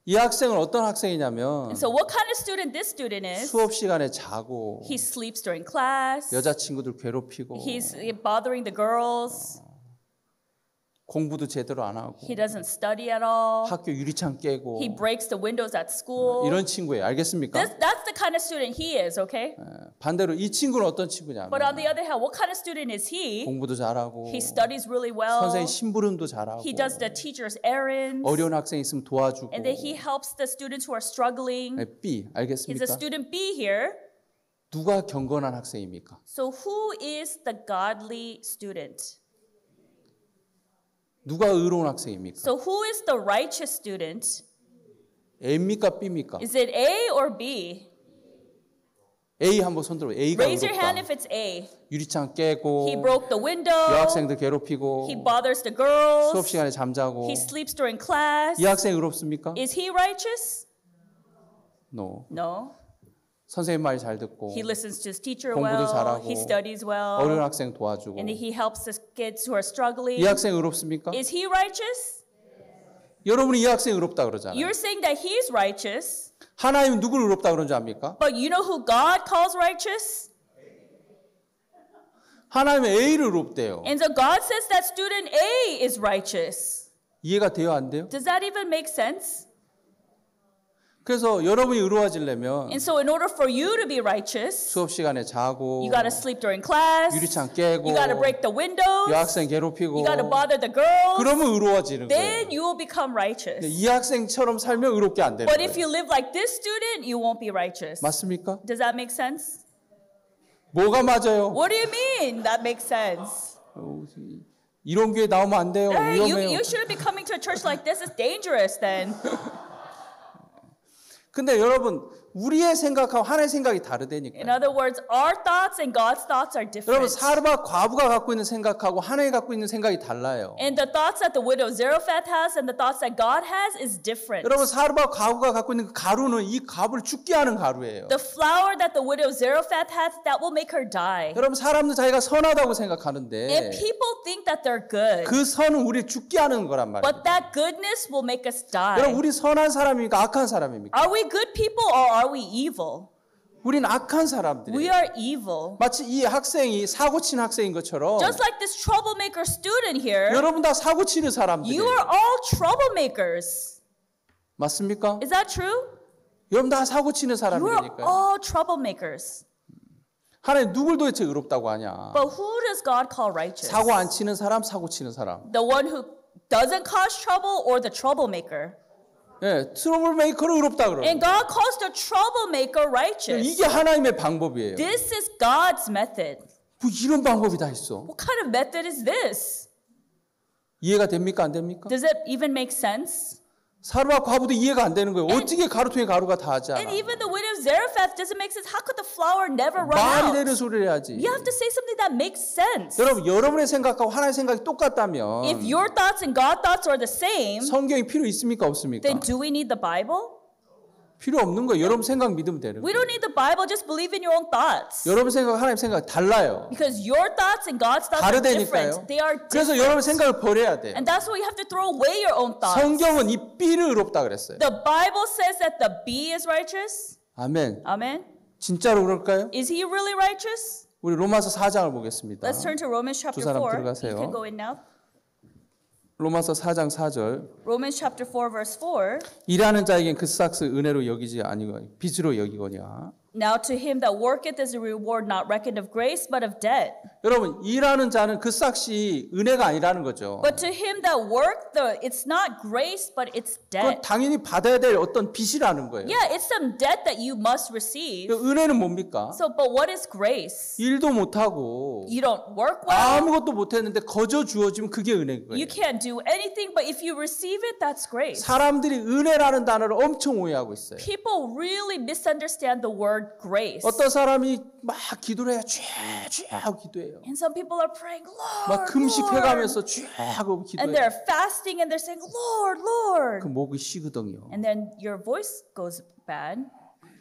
이 학생은 어떤 학생이냐면 And so what kind of student this student is? 수업 시간에 자고 He sleeps during class. 여자친구들 괴롭히고 He's bothering the girls. 공부도 제대로 안 하고 He doesn't study at all. 학교 유리창 깨고 He breaks the windows at school. 이런 친구예요. 알겠습니까? That's the kind of student he is, okay? 반대로 이 친구는 어떤 친구냐면 But on the other hand, what kind of student is he? 공부도 잘하고 He studies really well. 선생님 심부름도 잘하고 He does the teacher's errands. 어려운 학생 있으면 도와주고 And then he helps the students who are struggling. B He's 알겠습니까? a student B here. 누가 경건한 학생입니까? So who is the godly student? 누가 의로운 학생입니까? So who is the righteous student? A입니까 B입니까? Is it A or B? A 한번 손들어. A가 Raise your hand 의롭다. if it's A. 유리창 깨고 He broke the window. 여학생들 괴롭히고 He bothers the girls. 수업 시간에 잠자고 He sleeps during class. 이 학생 의롭습니까? Is he righteous? No. No. 선생님 말 잘 듣고 He listens to his teacher 공부도 well. 잘하고 He studies well. 어려운 학생 도와주고 And he helps the kids who are struggling. 이 학생 의롭습니까? Is he righteous? 여러분이 이 학생 의롭다 그러잖아요. You're saying that he's righteous. 하나님은 누구를 의롭다 그런 줄 압니까? But you know who God calls righteous? 하나님은 A를 의롭대요. And so God says that student A is righteous. 이해가 돼요 안 돼요? Does that even make sense? 그래서 여러분이 의로워지려면 And so in order for you to be righteous, 수업 시간에 자고 you got to sleep during class. 유리창 깨고 You got to break the windows. 여학생 괴롭히고 You got to bother the girls. 그러면 의로워지는 거예요. Then you will become righteous. 이 학생처럼 살면 의롭게 안 되는 But if 거예요. you live like this student, you won't be righteous. 맞습니까? Does that make sense? 뭐가 맞아요? What do you mean that makes sense? 이런 교회 나오면 안 돼요. Hey, 위험해요. you shouldn't be coming to a church like this. It's dangerous then. 근데 여러분 우리의 생각하고 하나님의 생각이 다르다니까. In other words, our thoughts and God's thoughts are 여러분 different. 사르바 과부가 갖고 있는 생각하고 하나님이 갖고 있는 생각이 달라요. And the thoughts that the widow Zarephath has and the thoughts that God has is different. 여러분 사르바 과부가 갖고 있는 그 가루는 이 갑을 죽게 하는 가루예요. The flour that the widow Zarephath has, that will make her die. 여러분 사람들 자기가 선하다고 And 생각하는데 people think that they're good. 그 선은 우리 죽게 하는 거란 말이에요. But that goodness will make us die. 여러분 우리 선한 사람입니까? 악한 사람입니까? Are we good people or are we evil? 우리는 악한 We 사람들이에요. are evil. 마치 이 학생이 사고 친 학생인 것처럼 Just like this troublemaker student here, 여러분 다 사고 치는 you 사람들이에요. are all troublemakers. 맞습니까? Is that true? 여러분 다 사고 치는 You are 사람들이니까요. all troublemakers. 하나님 누굴 도대체 의롭다고 하냐? But who does God call righteous? 사고 안 치는 사람, 사고 치는 사람. The one who doesn't cause trouble or the troublemaker? 예, 트러블 메이커를 의롭다 그래요. And God calls the troublemaker righteous. 이게 하나님의 방법이에요. This is God's method. 뭐 이런 방법이 다 있어. What kind of method is this? 이해가 됩니까? 안 됩니까? Does it even make sense? 사르와 과부도 이해가 안 되는 거예요. 어떻게 가루통에 가루가 다 하지 않아? And even the widow of Zarephath doesn't make sense. How could the flour never run 말이 out? 되는 소리를 해야지. You have to say something that makes sense. 여러분 여러분의 생각하고 하나님의 생각이 똑같다면 If your thoughts and God's thoughts are the same, 성경이 필요 있습니까? 없습니까? then do we need the Bible? 필요 없는 거예요. 여러분 생각 믿으면 되는 We 거예요. don't need the Bible, just believe in your own thoughts. 여러분 생각 하나님 생각 달라요. Because your thoughts and God's thoughts are 다르다니까요. different. They are 그래서 여러분 different. 생각을 버려야 돼. And that's why you have to throw away your own thoughts. 성경은 이 B를 의롭다 그랬어요. The Bible says that the B is righteous. 아멘. Amen. 진짜로 그럴까요? Is he really righteous? 우리 로마서 4장을 보겠습니다. Let's turn to Romans chapter 사람 4. 들어가세요. You can go in now. 로마서 4장 4절. Romans chapter 4 verse 4. 일하는 자에겐 그 삭스 은혜로 여기지 아니고 빚으로 여기거냐. Now to him that worketh is a reward not reckoned of grace but of debt. 여러분 일하는 자는 그 삭시 은혜가 아니라는 거죠. But to him that worked, it's not grace but it's 그건 debt. 당연히 받아야 될 어떤 빚이라는 거예요. Yeah, it's some debt that you must receive. 은혜는 뭡니까? So, but what is grace? 일도 못하고 You don't work well. 아무것도 못했는데 거저 주어지면 그게 은혜인 거예요. You can't do anything, but if you receive it, that's grace. 사람들이 은혜라는 단어를 엄청 오해하고 있어요. People really misunderstand the word grace. 어떤 사람이 막 기도를 해요. 쥐 하고 기도해요. And some people are praying, 막 Lord, 금식해가면서 Lord. 쥐 하고 And 기도해요. they're fasting and they're saying, Lord, Lord. 그 목이 시거든요. And then your voice goes bad.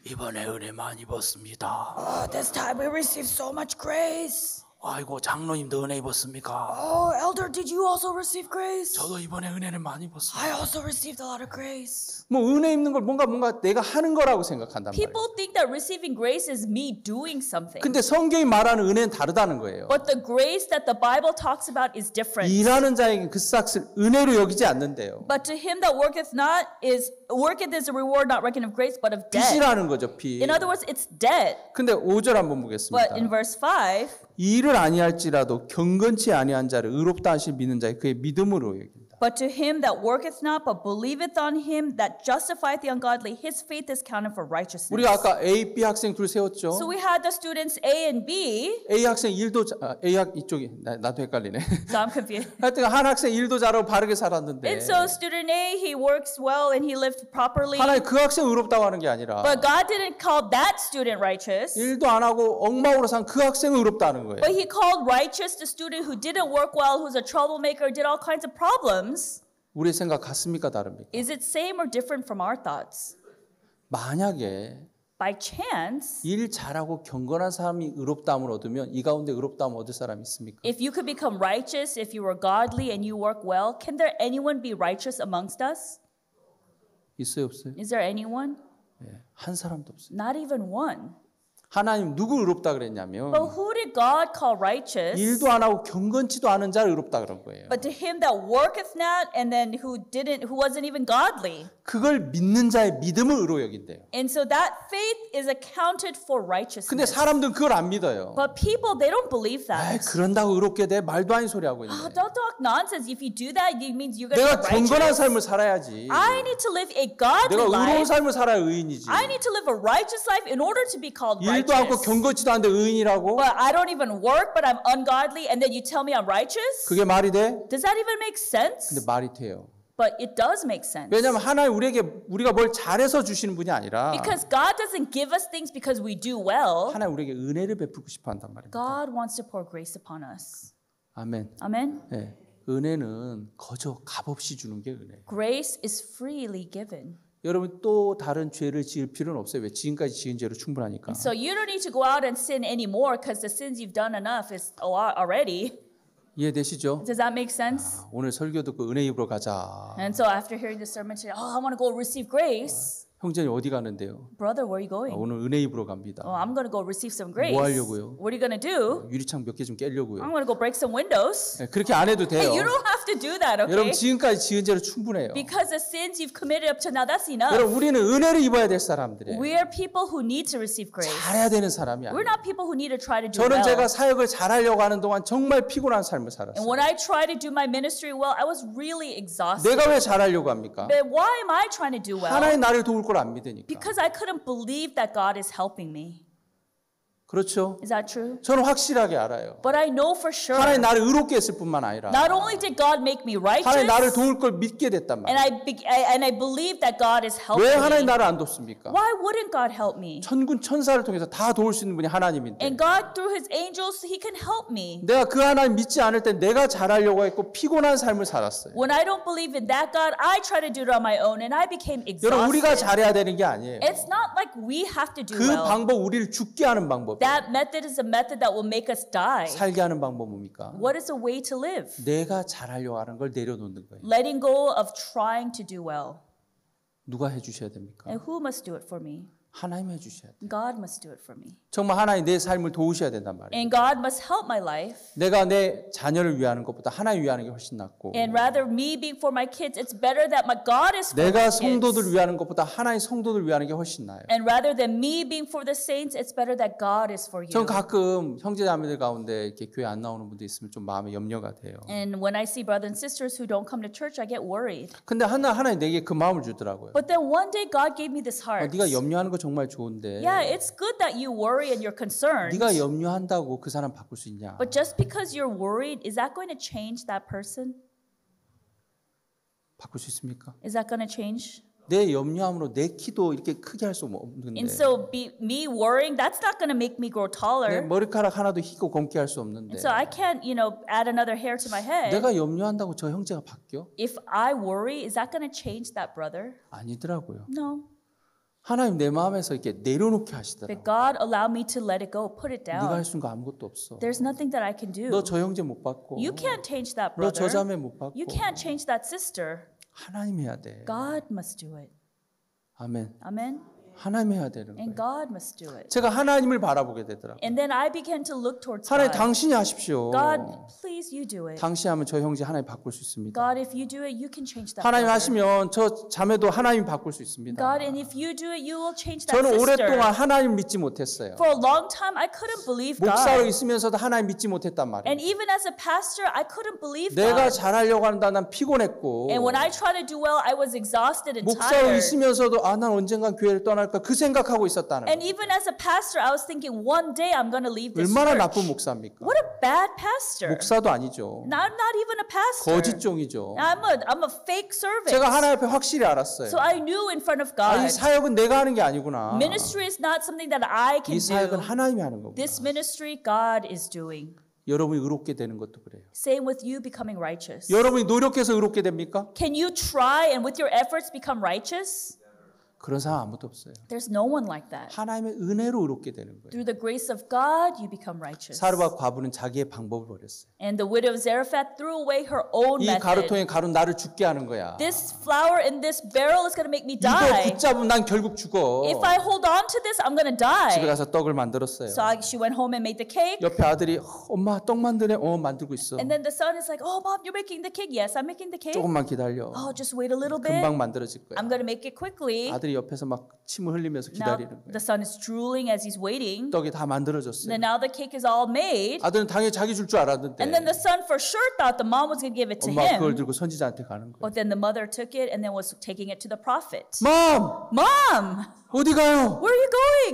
이번에 은혜 많이 입었습니다. Oh, this time we received so much grace. 아이고 장로님도 은혜 입었습니까? Oh, elder, did you also receive grace? 저도 이번에 은혜를 많이 입었어요. I also received a lot of grace. 뭐 은혜 입는 걸 뭔가 내가 하는 거라고 생각한단 말이에요. People think that receiving grace is me doing something. 근데 성경이 말하는 은혜는 다르다는 거예요. But the grace that the Bible talks about is different. 일하는 자에게 그 삭스를 은혜로 여기지 않는데요. But to him that worketh not is worketh is a reward not reckoned of grace, but of debt. 빚이라는 거죠, 빚. In other words, it's debt. 근데 5절 한번 보겠습니다. But in verse 5, 일을 아니할지라도 경건치 아니한 자를 의롭다 하실 믿는 자의 그의 믿음으로 여긴다. but to him that worketh not, but believeth on him that justifieth the ungodly, his faith is counted for righteousness. 우리가 아까 A, B 학생 둘 세웠죠. So we had the students A and B. A 학생 일도 A 학 이쪽이 나도 헷갈리네. So I'm confused. 하여튼 한 학생 일도 잘하고 바르게 살았는데 And so student A, he works well and he lived properly. 하나님 그 학생 의롭다고 하는 게 아니라 But God didn't call that student righteous. 일도 안 하고 엉망으로 산 그 학생을 의롭다는 거예요. But he called righteous the student who didn't work well, who's a troublemaker, did all kinds of problems. 우리의 생각 같습니까 다릅니까? Is it same or different from our thoughts? 만약에 By chance, 일 잘하고 경건한 사람이 의롭다함을 얻으면 이 가운데 의롭다함을 얻을 사람이 있습니까? if you could become righteous, if you were godly and you work well, can there anyone be righteous amongst us? 있어요 없어요? Is there anyone? 예, 한 사람도 없어요. Not even one. 하나님 누구 의롭다 그랬냐면 But who did God call righteous? 일도 안 하고 경건치도 않은 자를 의롭다 그런 거예요. But to him that worketh not, and then who wasn't even godly. 그걸 믿는 자의 믿음을 의로 여긴대요. And so that faith is accounted for 근데 righteousness. 사람들은 그걸 안 믿어요. But people, they don't believe 에이, that. 그런다고 의롭게 돼? 말도 아닌 소리 하고 있네. Oh, don't talk nonsense. If you do that, it means you're going to 내가 be 경건한 righteous. 삶을 살아야지. I need to live a godly 내가 의로운 life. 삶을 살아야 의인이지. I need to live a righteous life in order to be called 일도 않고 righteous. 경건치도 않은데 의인이라고? But I don't even work, but I'm ungodly, and then you tell me I'm righteous? 그게 말이 돼? Does that even make sense? 근데 말이 돼요. But it does make sense. 왜냐하면 하나님 우리가 뭘 잘해서 주시는 분이 아니라 Because God doesn't give us things because we do well. 하나님 우리에게 은혜를 베풀고 싶어 한단 말입니다. God wants to pour grace upon us. 아멘. Amen? 네. 은혜는 거저 값없이 주는 게 은혜예요. Grace is freely given. 여러분 또 다른 죄를 지을 필요는 없어요. 왜? 지금까지 지은 죄로 충분하니까. So you don't need to go out and sin anymore because the sins you've done enough is a lot already. 이해되시죠? Does that make sense? 오늘 설교 듣고 은혜 입으러 가자. And so after hearing the sermon today, oh, I want to go receive grace. 형제님 어디 가는데요? Brother, where are you going? 오늘 은혜 입으러 갑니다. Oh, I'm going to go receive some grace. 뭐 하려고요? What are you going to do? 유리창 몇 개 좀 깨려고요. I'm going to go break some windows. 네, 그렇게 안 해도 돼요. Hey, you don't have to do that, 여러분 okay? 지금까지 지은 죄로 충분해요. Because the sins you've committed up to now, that's enough. 여러분 우리는 은혜를 입어야 될 사람들이에요. We are people who need to receive grace. 잘해야 되는 사람이 We're 아니에요. not people who need to try to do 저는 제가 well. 사역을 잘하려고 하는 동안 정말 피곤한 삶을 And 살았어요. when I tried to do my ministry well, I was really exhausted. 내가 왜 잘하려고 합니까? But why am I trying to do well? 하나님 나를 도울 걸 안 믿으니까. Because I couldn't believe that God is helping me. 그렇죠? Is that true? 저는 확실하게 알아요. But I know for sure. 하나님 나를 의롭게 했을 뿐만 아니라 Not only did God make me righteous, 하나님 나를 도울 걸 믿게 됐단 and 말이에요. I believe that God is 왜 helping 하나님 me. 나를 안 돕습니까? Why wouldn't God help me? 천군 천사를 통해서 다 도울 수 있는 분이 하나님인데 And God, through His angels, He can help me. 내가 그 하나님 믿지 않을 때 내가 잘하려고 했고 피곤한 삶을 살았어요. When I don't believe in that God, I try to do it on my own, and I became 여러분 우리가 exhausted. 잘해야 되는 게 아니에요. It's not like we have to do 그 well. 방법 우리를 죽게 하는 방법. That method is a method that will make us die. 살게 하는 방법 뭡니까? What is a way to live? 내가 잘하려고 하는 걸 내려놓는 거예요. Letting go of trying to do well. 누가 해주셔야 됩니까? And who must do it for me? 하나님 해주셔야 돼요. God must do it for me. 정말 하나님 내 삶을 도우셔야 된단 말이에요. And God must help my life. 내가 내 자녀를 위하는 것보다 하나님 위하는 게 훨씬 낫고 And rather me being for my kids, it's better that my God is for my 내가 kids. 성도들을 위하는 것보다 하나님 성도들을 위하는 게 훨씬 나아요. And rather than me being for the saints, it's better that God is for you. 전 가끔 형제자매들 가운데 이렇게 교회 안 나오는 분들 있으면 좀 마음에 염려가 돼요. And when I see brothers and sisters who don't come to church, I get worried. 근데 하나님 내게 그 마음을 주더라고요. But then one day God gave me this heart. 네가 염려하는 거 정말 좋은데 Yeah, it's good that you worry and you're concerned. 네가 염려한다고 그 사람 바꿀 수 있냐? But just because you're worried, is that going to change that person? 바꿀 수 있습니까? Is that going to change? 내 염려함으로 내 키도 이렇게 크게 할 수 없는데 And so me worrying, that's not going to make me grow 내 taller. 머리카락 하나도 희고 검게 할 수 없는데 And so I can't, add another hair to my head. 내가 염려한다고 저 형제가 바뀌어? If I worry, is that going to change that brother? 아니더라고요. No. 하나님 내 마음에서 이렇게 내려놓게 But 하시더라고요. God allowed me to let it go, put it 네가 할 down. 수 있는 거 아무것도 없어. There's nothing that I can do. 너 저 형제 못 받고 You can't change that 너 저 brother. 자매 못 받고 You can't change that sister. 하나님 해야 돼. God must do it. 아멘. Amen. 하나님이 해야 되는 and 거예요. God must do it. 제가 하나님을 바라보게 되더라고요. And then I began to look towards 하나님 God. 당신이 하십시오. God, please you do it. 당신이 하면 저 형제 하나님 바꿀 수 있습니다. God, if you do it, you can change that. 하나님 brother. 하시면 저 자매도 하나님 바꿀 수 있습니다. God, and if you do it, you will change that 저는 sister. 오랫동안 하나님 믿지 못했어요. For a long time, I couldn't believe 목사로 God. 있으면서도 하나님 믿지 못했단 말이에요. And even as a pastor, I couldn't believe 내가 God. 잘하려고 한다 난 피곤했고 And when I tried to do well, I was exhausted and 목사로 tired. 있으면서도 난 언젠간 교회를 떠날까 그 생각하고 있었다는 And 거예요. even as a pastor, I was thinking, one day I'm going to leave this 얼마나 church. 나쁜 목사입니까? What a bad pastor. 목사도 아니죠. I'm not even a pastor. 거짓종이죠. I'm a fake servant. 제가 하나님 앞에 확실히 알았어요. So I knew in front of 이 God, 사역은 내가 하는 게 아니구나. ministry is not something that I can 이 사역은 do. 하나님이 하는 거구나. This ministry, God is doing. 여러분이 의롭게 되는 것도 그래요. Same with you becoming righteous. 여러분이 노력해서 의롭게 됩니까? Can you try and with your efforts become righteous? 그런 사람 아무도 없어요. There's no one like that. 하나님의 은혜로 의롭게 되는 거예요. Through the grace of God, you become righteous. 사르밧 과부는 자기의 방법을 버렸어요. And the widow of Zarephath threw away her own 이 method. 가루통에 가루 나를 죽게 하는 거야. This flour in this barrel is going to make me 이거 die. 붙잡으면 난 결국 죽어. If I hold on to this, I'm going to 집에 die. 가서 떡을 만들었어요. So she went home and made the cake. 옆에 아들이 엄마 떡 만드네. 만들고 있어. And then the son is like, oh, Mom, you're making the cake. Yes, I'm making the cake. 조금만 기다려. Oh, just wait a little bit. 금방 만들어질 거야. I'm going to make it quickly. 아들이 옆에서 막 침을 흘리면서 Now 기다리는 거예요. the son is drooling as he's waiting. 떡이 다 만들어졌어요. Then now the cake is all made. 아들은 당연히 자기 줄 줄 알았는데 And then the son for sure thought the mom was going to give it to 엄마가 그걸 him. 들고 선지자한테 가는 거예요. But then the mother took it and then was taking it to the prophet. 맘! Mom, 어디 가요? where are you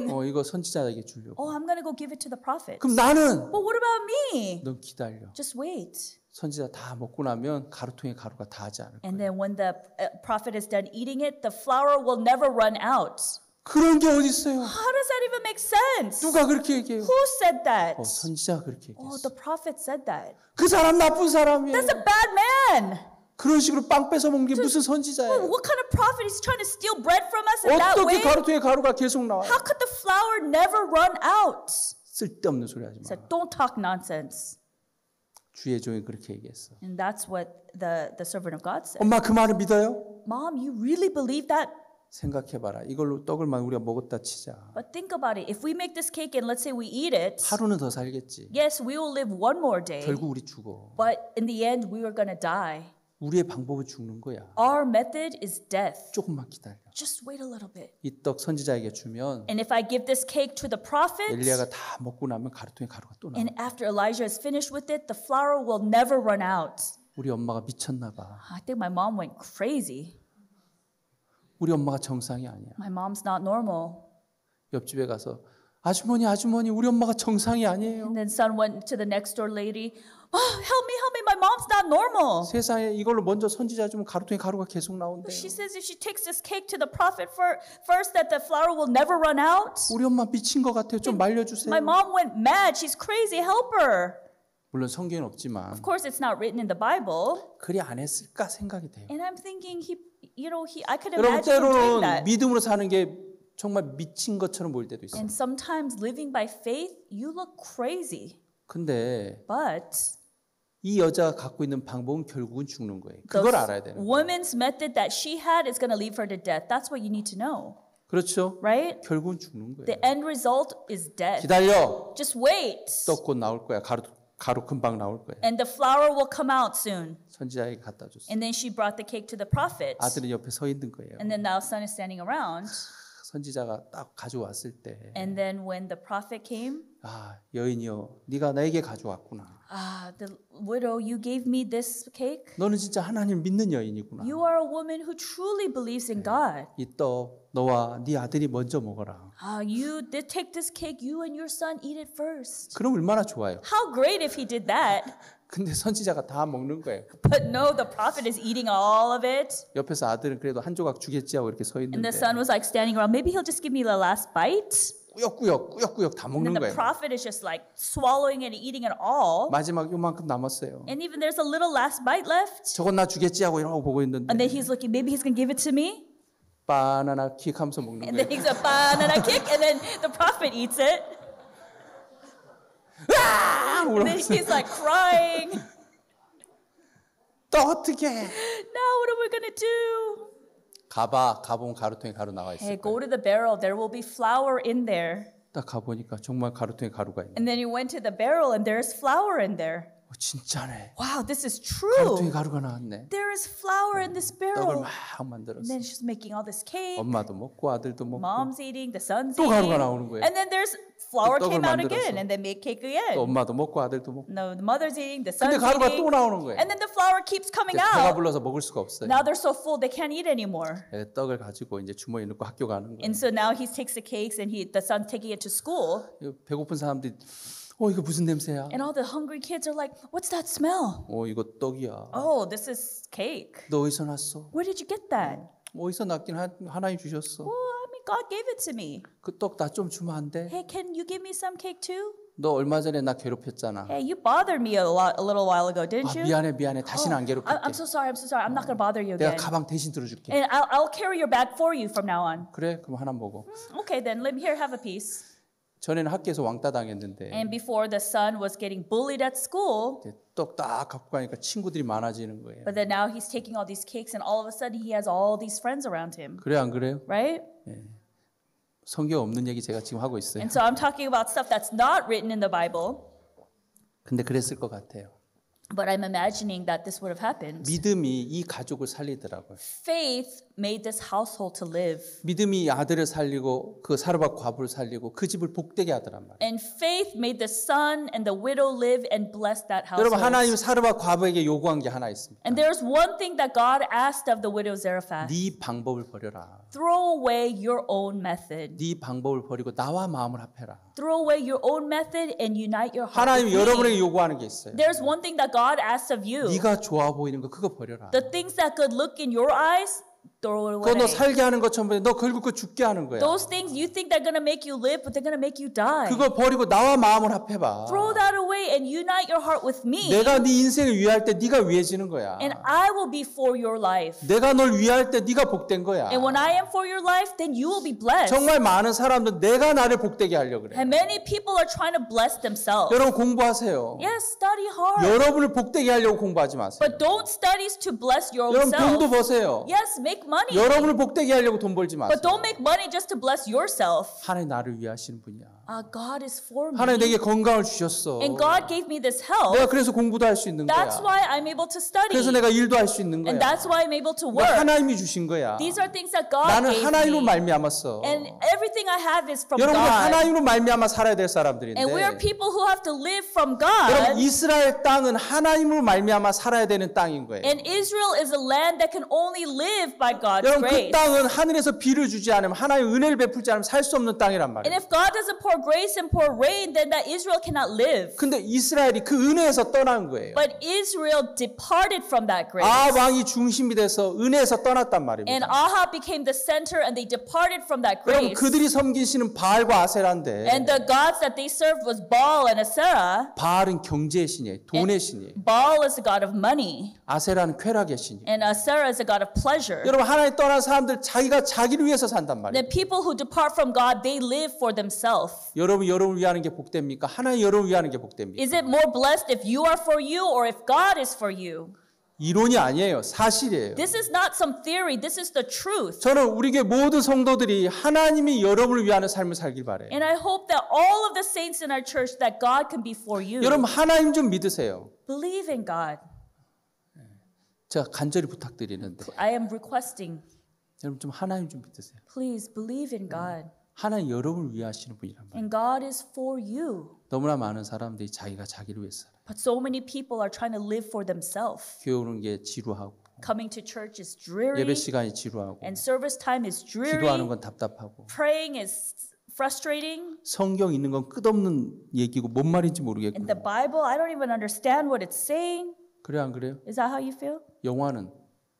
going? 이거 선지자에게 주려고. Oh, I'm going to go give it to the prophet. 그럼 나는 But what about me? 넌 기다려. Just wait. 선지자 다 먹고 나면 가루통에 가루가 다 하지 않을 And 거예요. then when the prophet is done eating it, the flour will never run out. 그런 게 어디 있어요? How does that even make sense? 누가 그렇게 얘기해요? Who said that? 선지자가 그렇게 Oh, 얘기했어. the prophet said that. 그 사람 나쁜 사람이에요. That's a bad man. 그런 식으로 빵 뺏어 먹는 게 무슨 선지자예요? What kind of prophet is trying to steal bread from us in that 어떻게 way? 가루통에 가루가 계속 나와요? How could the flour never run out? 쓸데없는 소리 하지 He 마. said, don't talk nonsense. 주의 종이 그렇게 얘기했어. And that's what the servant of God said. 엄마 그 말을 믿어요? Mom, you really believe that? 생각해봐라. 이걸로 떡을만 우리가 먹었다 치자. But think about it. If we make this cake and let's say we eat it, 하루는 더 살겠지. yes, we will live one more day. 결국 우리 죽어. But in the end, we are going to die. 우리의 방법은 죽는 거야. Our method is death. 조금만 기다려. Just wait a little bit. 이 떡 선지자에게 주면 And if I give this cake to the prophet, 엘리야가 다 먹고 나면 가루통에 가루가 또 나와. and after Elijah is finished with it, the flour will never run out. 우리 엄마가 미쳤나 봐. I think my mom went crazy. 우리 엄마가 정상이 아니야. My mom's not normal. 옆집에 가서 아주머니 우리 엄마가 정상이 아니에요. And then son went to the next door lady. Oh, help me, my mom's not normal. 세상에 이걸로 먼저 선지자 주면 가루통에 가루가 계속 나온대요. She says if she takes this cake to the prophet first, that the flour will never run out. 우리 엄마 미친 것 같아요. 좀 말려주세요. My mom went mad. She's crazy. Help her. 물론 성경엔 없지만 Of course, it's not written in the Bible. 그리 안 했을까 생각이 돼요. And I'm thinking I could 여러분 imagine him doing 때로는 that. 믿음으로 사는 게 정말 미친 것처럼 보일 때도 있어요. And sometimes living by faith, you look crazy. 근데 But 이 여자가 갖고 있는 방법은 결국은 죽는 거예요. 그걸 알아야 the 되는 거예요. woman's method that she had is going to leave her to death. That's what you need to know, 그렇죠? right? 결국은 죽는 거예요. The end result is death. 기다려. Just wait. 떡 곧 나올 거야. 가루 금방 나올 거야. And the flour will come out soon. 선지자에게 갖다 줬어. And then she brought the cake to the prophet. 아들은 옆에 서 있는 거예요. And then now son is standing around. 선지자가 딱 가져왔을 때 And then when the prophet came, 여인이여 네가 나에게 가져왔구나. the widow, you gave me this cake. 너는 진짜 하나님 믿는 여인이구나. You are a woman who truly believes in God. 이 떡 너와 네 아들이 먼저 먹어라. You did take this cake, you and your son eat it first. 그럼 얼마나 좋아요. How great if he did that. 근데 선지자가 다 먹는 거예요. But no, the prophet is eating all of it. 옆에서 아들은 그래도 한 조각 주겠지 하고 이렇게 서 And 있는데 the son was like standing around. Maybe he'll just give me the last bite. 꾸역꾸역 다 And 먹는 then the 거예요. prophet is just like swallowing it and eating it all. 마지막 요만큼 남았어요. And even there's a little last bite left. 저건 나 주겠지 하고 이러고 보고 있는데 And then he's looking, maybe he's going to give it to me. 바나나 킥 하면서 먹는 And then 거예요. he's a banana kick. And then the prophet eats it. And then he's like crying. 또 어떻게 Now what are we going to do? 가보면 가루통에 가루 나와 Hey, 있을 go 거예요. to the barrel. There will be flour in there. 딱 가보니까 정말 가루통에 가루가 있네. And then you went to the barrel and there's flour in there. 진짜네. Wow, this is 가루통에 true. 가루가 나왔네. There is flour in this 떡을 barrel. 막 And 만들었어. then she's making all this cake. 엄마도 먹고 아들도 먹고 Mom's eating, the son's 또 가루가 eating. 나오는 거예요. And then there's flour 또 떡을 came out 만들었어. again. And they made cake 또 again. 엄마도 먹고 아들도 먹고. No, the mother's eating, the 근데 son's 가루가 또 eating. 나오는 거예요. And then the flour keeps coming 배가 out. 불러서 먹을 수가 없어요. Now they're so full they can't eat anymore. 떡을 가지고 이제 주머니에 넣고 학교 가는 거예요. And so now he takes the cakes and the son's taking it to school. 배고픈 사람들이 이거 무슨 냄새야? And all the hungry kids are like, what's that smell? 이거 떡이야. Oh, this is cake. 너 어디서 났어? Where did you get that? 어디서 났긴 하나님 주셨어. Well, I mean, God gave it to me. 그 떡 나 좀 주면 안 돼? Hey, can you give me some cake too? 너 얼마 전에 나 괴롭혔잖아. Hey, you bothered me a little while ago, didn't you? 미안해. 다시는 안 괴롭힐게. I'm so sorry. I'm not gonna bother you 내가 again. 가방 대신 들어줄게. And I'll carry your bag for you from now on. 그래? 그럼 하나 먹어. Okay, then let me here have a piece. 전에는 학교에서 왕따 당했는데 And before the son was getting bullied at school, 떡 딱 갖고 가니까 친구들이 많아지는 거예요. but then now he's taking all these cakes and all of a sudden he has all these friends around him, 그래 안 그래요? right? 성경 없는 얘기 제가 지금 하고 있어요. And so I'm talking about stuff that's not written in the Bible, 근데 그랬을 것 같아요. but I'm imagining that this would have happened. 믿음이 이 가족을 살리더라고요. Faith made this household to live. 믿음이 아들을 살리고 그 사르밧 과부를 살리고 그 집을 복되게 하더란 말이에요. And faith made the son and the widow live and bless that 여러분 하나님 household. 사르밧 과부에게 요구한 게 하나 있습니다. And there's one thing that God asked of the widow Zarephath. 네 방법을 버려라. Throw away your own method. 네 방법을 버리고 나와 마음을 합해라. Throw away your own method and unite your heart 하나님 with 여러분에게 me. 요구하는 게 있어요. There's one thing that God asks of you. 네가 좋아 보이는 거 그거 버려라. The things that could look in your eyes, throw it 그거 너 away. 살게 하는 것처럼 보여. 너 결국 그거 죽게 하는 거야. Those things you think they're going to make you live, but they're going to make you die. 그거 버리고 나와 마음을 합해봐. Throw that away and unite your heart with me. 내가 네 인생을 위할 때 네가 위해지는 거야. And I will be for your life. 내가 널 위할 때 네가 복된 거야. And when I am for your life, then you will be blessed. 정말 많은 사람들 내가 나를 복되게 하려고 그래. And many people are trying to bless themselves. 여러분 공부하세요. Yes, study hard. 여러분을 복되게 하려고 공부하지 마세요. But don't study to bless your own 여러분 돈도 self. 버세요. Yes, make money. 여러분을 복되게 하려고 돈 벌지 마세요. But don't make money just to bless yourself. 하나님 나를 위하시는 분이야. God is for me. 하나님 내게 건강을 주셨어. And God gave me this health. 내가 그래서 공부도 할 수 있는 거야. That's why I'm able to study. 그래서 내가 일도 할 수 있는 거야. And that's why I'm able to 그러니까 work. 하나님이 주신 거야. These are things that God 나는 gave 하나님으로 me. 말미암았어. And everything I have is from 여러분 God. 하나님으로 말미암아 살아야 될 사람들인데. And we are people who have to live from 여러분 God. 이스라엘 땅은 하나님으로 말미암아 살아야 되는 땅인 거예요. And Israel is a land that can only live by God's 여러분 그 grace. 땅은 하늘에서 비를 주지 않으면 하나님 은혜를 베풀지 않으면 살 수 없는 땅이란 And 말이에요. if God doesn't pour grace and pour rain, then that Israel cannot live. 근데 이스라엘이 그 은혜에서 떠난 거예요. But Israel departed from that grace. 왕이 중심이 돼서 은혜에서 떠났단 And 말입니다. Ahab became the center and they departed from that 여러분 grace. 그들이 섬기시는 바알과 아세라인데 And the gods that they served was Baal and Asherah. 바알은 경제의 신이에요. 돈의 신이에요. Baal is the god of money. 아세라는 쾌락의 신이에요. And Asherah is the god of pleasure. 여러분 하나님 떠난 사람들 자기가 자기를 위해서 산단 말이에요. The people who depart from God, they live for themselves. 여러분을 위하는 게 복됩니까? 하나님 여러분을 위하는 게 복됩니까? Is it more blessed if you are for you or if God is for you? 이론이 아니에요. 사실이에요. This is not some theory. This is the truth. 저는 우리에게 모든 성도들이 하나님이 여러분을 위하는 삶을 살길 바래요. And I hope that all of the saints in our church, that God can be for you. 여러분 하나님 좀 믿으세요. Believe in God. 제가 간절히 부탁드리는데 I am requesting, 여러분 좀 하나님 좀 믿으세요. please believe in God. 하나님 여러분을 위하시는 분이란 말이에요. And God is for you. 너무나 많은 사람들이 자기가 자기를 위해서 살아요. But so many people are trying to live for themselves. 교회 오는 게 지루하고 Coming to church is dreary. 예배 시간이 지루하고 And service time is 기도하는 dreary. 건 답답하고 Praying is frustrating. 성경 있는 건 끝없는 얘기고 뭔 말인지 모르겠고 In the Bible, I don't even understand what it's saying. 그래 안 그래요? Is that how you feel? 영화는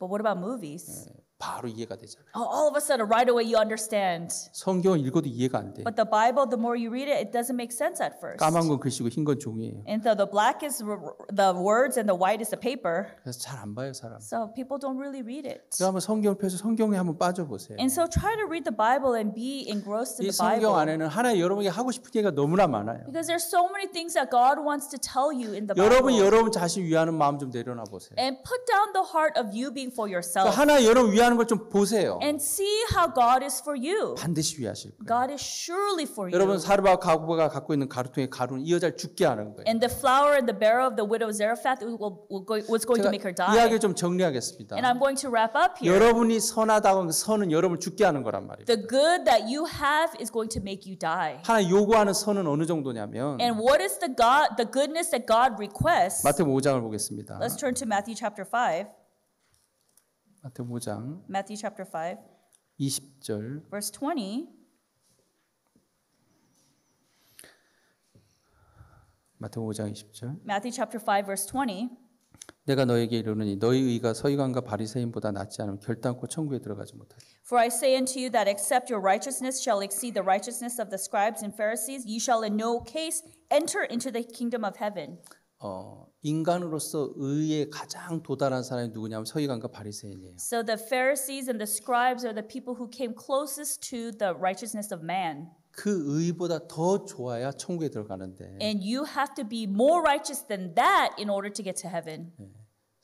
But what about movies? 바로 이해가 되잖아요. All of a sudden, right away, you understand. 성경을 읽어도 이해가 안 돼. But the Bible, the more you read it, it doesn't make sense at first. 까만 건 글씨고 흰 건 종이에요. And the black is the words and the white is the paper. 그래서 잘 안 봐요 사람. So people don't really read it. 그래서 한번 성경을 펴서 성경에 한번 빠져보세요. And so try to read the Bible and be engrossed 이 in the 성경 Bible. 안에는 하나님 여러분에게 하고 싶은 얘기가 너무나 많아요. Because there's so many things that God wants to tell you in the 여러분 Bible. 여러분 자신 위하는 마음 좀 내려놔 보세요. And put down the heart of you being for yourself. 하나님 여러분 위하는 위하는 걸 좀 보세요. and see how God is for you. 반드시 위하실 거예요. God is surely for you. 여러분 사르바와 가구가 갖고 있는 가루통의 가루는 이 여자를 죽게 하는 거예요. And the flour and the barrel of the widow Zarephath was going to make her 제가 이야기를 die. 좀 정리하겠습니다. And I'm going to wrap up here. 여러분이 선하다고 하는 그 선은 여러분을 죽게 하는 거란 말이에요. The good that you have is going to make you die. 하나님 요구하는 선은 어느 정도냐면 And what is the goodness that God requests? 마태복음 5장을 보겠습니다. Let's turn to Matthew chapter 5. 마태복음 5장 Matthew chapter 5, 20절 verse 20. 마태복음 5장 20절 Matthew chapter 5, verse 20. 내가 너에게 이르노니 너희 의가 서기관과 바리새인보다 낫지 않으면 결단코 천국에 들어가지 못하리라. For I say unto you that except your righteousness shall exceed the righteousness of the scribes and Pharisees, you shall in no case enter into the kingdom of heaven. 인간으로서 의에 가장 도달한 사람이 누구냐면 서기관과 바리새인이에요. So the Pharisees and the scribes are the people who came closest to the righteousness of man. 그 의보다 더 좋아야 천국에 들어가는데 And you have to be more righteous than that in order to get to heaven.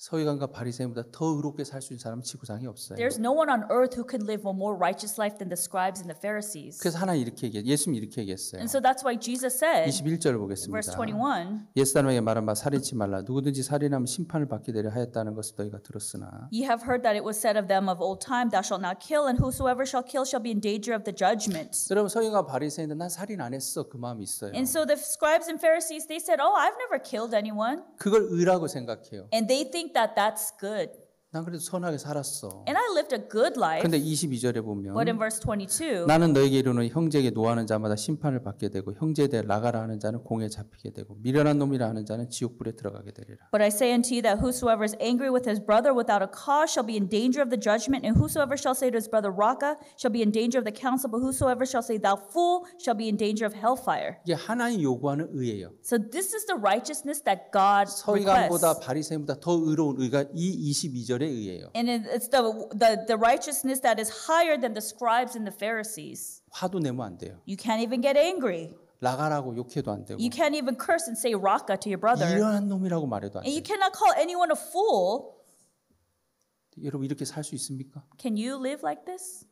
서기관과 바리새인보다 더 의롭게 살 수 있는 사람은 지구상에 없어요. There's no one on earth who can live a more righteous life than the scribes and the Pharisees. 그래서 하나님 이렇게 얘기해요. 예수님 이렇게 얘기했어요. And so that's why Jesus said, 21절을 verse 보겠습니다. 21, 옛사람에게 말한 바 살인치 말라 누구든지 살인하면 심판을 받게 되려 하였다는 것을 너희가 들었으나 Ye have heard that it was said of them of old time, Thou shalt not kill, and whosoever shall kill shall be in danger of the judgment. 여러분 서기관과 바리새인들 난 살인 안 했어 그 마음이 있어요. And so the scribes and Pharisees, they said, Oh, I've never killed anyone. 그걸 의라고 생각해요. And they think that that's good. 난 그래도 선하게 살았어. And I lived a good life. 근데 22절에 보면 But in verse 22, 나는 너에게 이르노니 형제에게 노하는 자마다 심판을 받게 되고 형제에 대해 나가라 하는 자는 공에 잡히게 되고 미련한 놈이라 하는 자는 지옥불에 들어가게 되리라. But I say unto you that whosoever is angry with his brother without a cause shall be in danger of the judgment, and whosoever shall say to his brother Raca shall be in danger of the council, but whosoever shall say thou fool shall be in danger of hellfire. 이게 하나님 요구하는 의예요. So this is the righteousness that God 서기관보다 requests. 바리새인보다 더 의로운 의가 이 22절의 의예요. And it's the righteousness that is higher than the scribes and the Pharisees. 화도 내면 안 돼요. You can't even get angry. 나가라고 욕해도 안 되고 You can't even curse and say Raca to your brother. 미련한 놈이라고 말해도 안 And you 돼요. cannot call anyone a fool. 여러분 이렇게 살 수 있습니까? Can you live like this?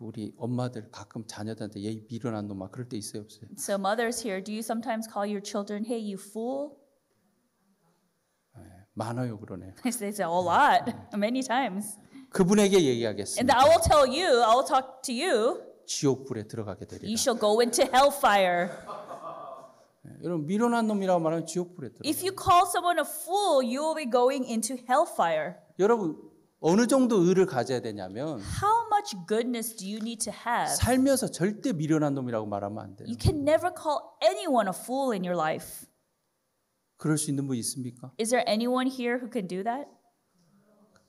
우리 엄마들 가끔 자녀들한테 얘 미련한 놈아 그럴 때 있어요 없어요? So mothers here, do you sometimes call your children, hey, you fool? 많아요 그러네요. They say a lot, many times. 그분에게 And 얘기하겠습니다. I will tell you, I will talk to you, 지옥불에 들어가게 you 되리라. shall go into hellfire. 여러분 미련한 놈이라고 말하면 지옥불에 들어. If you call someone a fool, you will be going into hellfire. 여러분 어느 정도 의를 가져야 되냐면 How much goodness do you need to have? 살면서 절대 미련한 놈이라고 말하면 안 돼요. You can never call anyone a fool in your life. 그럴 수 있는 분 있습니까? Is there anyone here who can do that?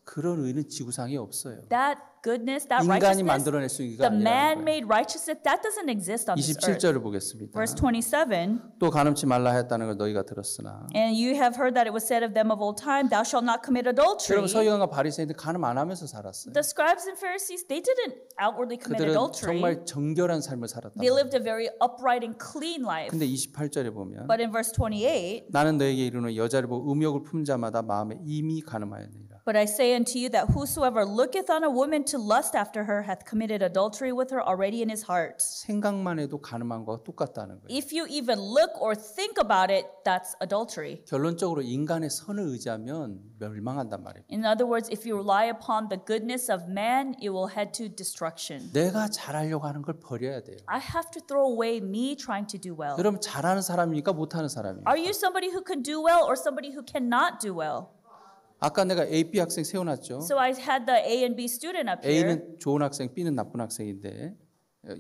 그런 의는 지구상에 없어요. That goodness, that 인간이 righteousness, 만들어낼 수 있는 게 the 아니라는 거예요. man-made righteousness, that doesn't exist on this earth. 27절을 보겠습니다. Verse 27, 또 간음치 말라 했다는 걸 너희가 들었으나 and you have heard that it was said of them of old time, Thou shalt not commit adultery. 여러분 서기관과 바리새인들 간음 안 하면서 살았어요. The scribes and Pharisees, they didn't outwardly commit 그들은 adultery. 정말 정결한 삶을 살았다. They lived a very upright and clean life. 근데 28절에 보면 But in verse 28, 나는 너에게 이르노니 여자를 보고 음욕을 품 자마다 마음에 이미 간음하였느니라. But I say unto you that whosoever looketh on a woman to lust after her hath committed adultery with her already in his heart. 생각만 해도 간음한 거와 똑같다는 거예요. If you even look or think about it, that's adultery. 결론적으로 인간의 선을 의지하면 멸망한단 말이에요. In other words, if you rely upon the goodness of man, it will head to destruction. 내가 잘하려고 하는 걸 버려야 돼요. I have to throw away me trying to do well. 여러분 잘하는 사람입니까? 못하는 사람입니까? Are you somebody who can do well or somebody who cannot do well? 아까 내가 A, B 학생 세워놨죠. So I had the A and B student up here. A는 좋은 학생, B는 나쁜 학생인데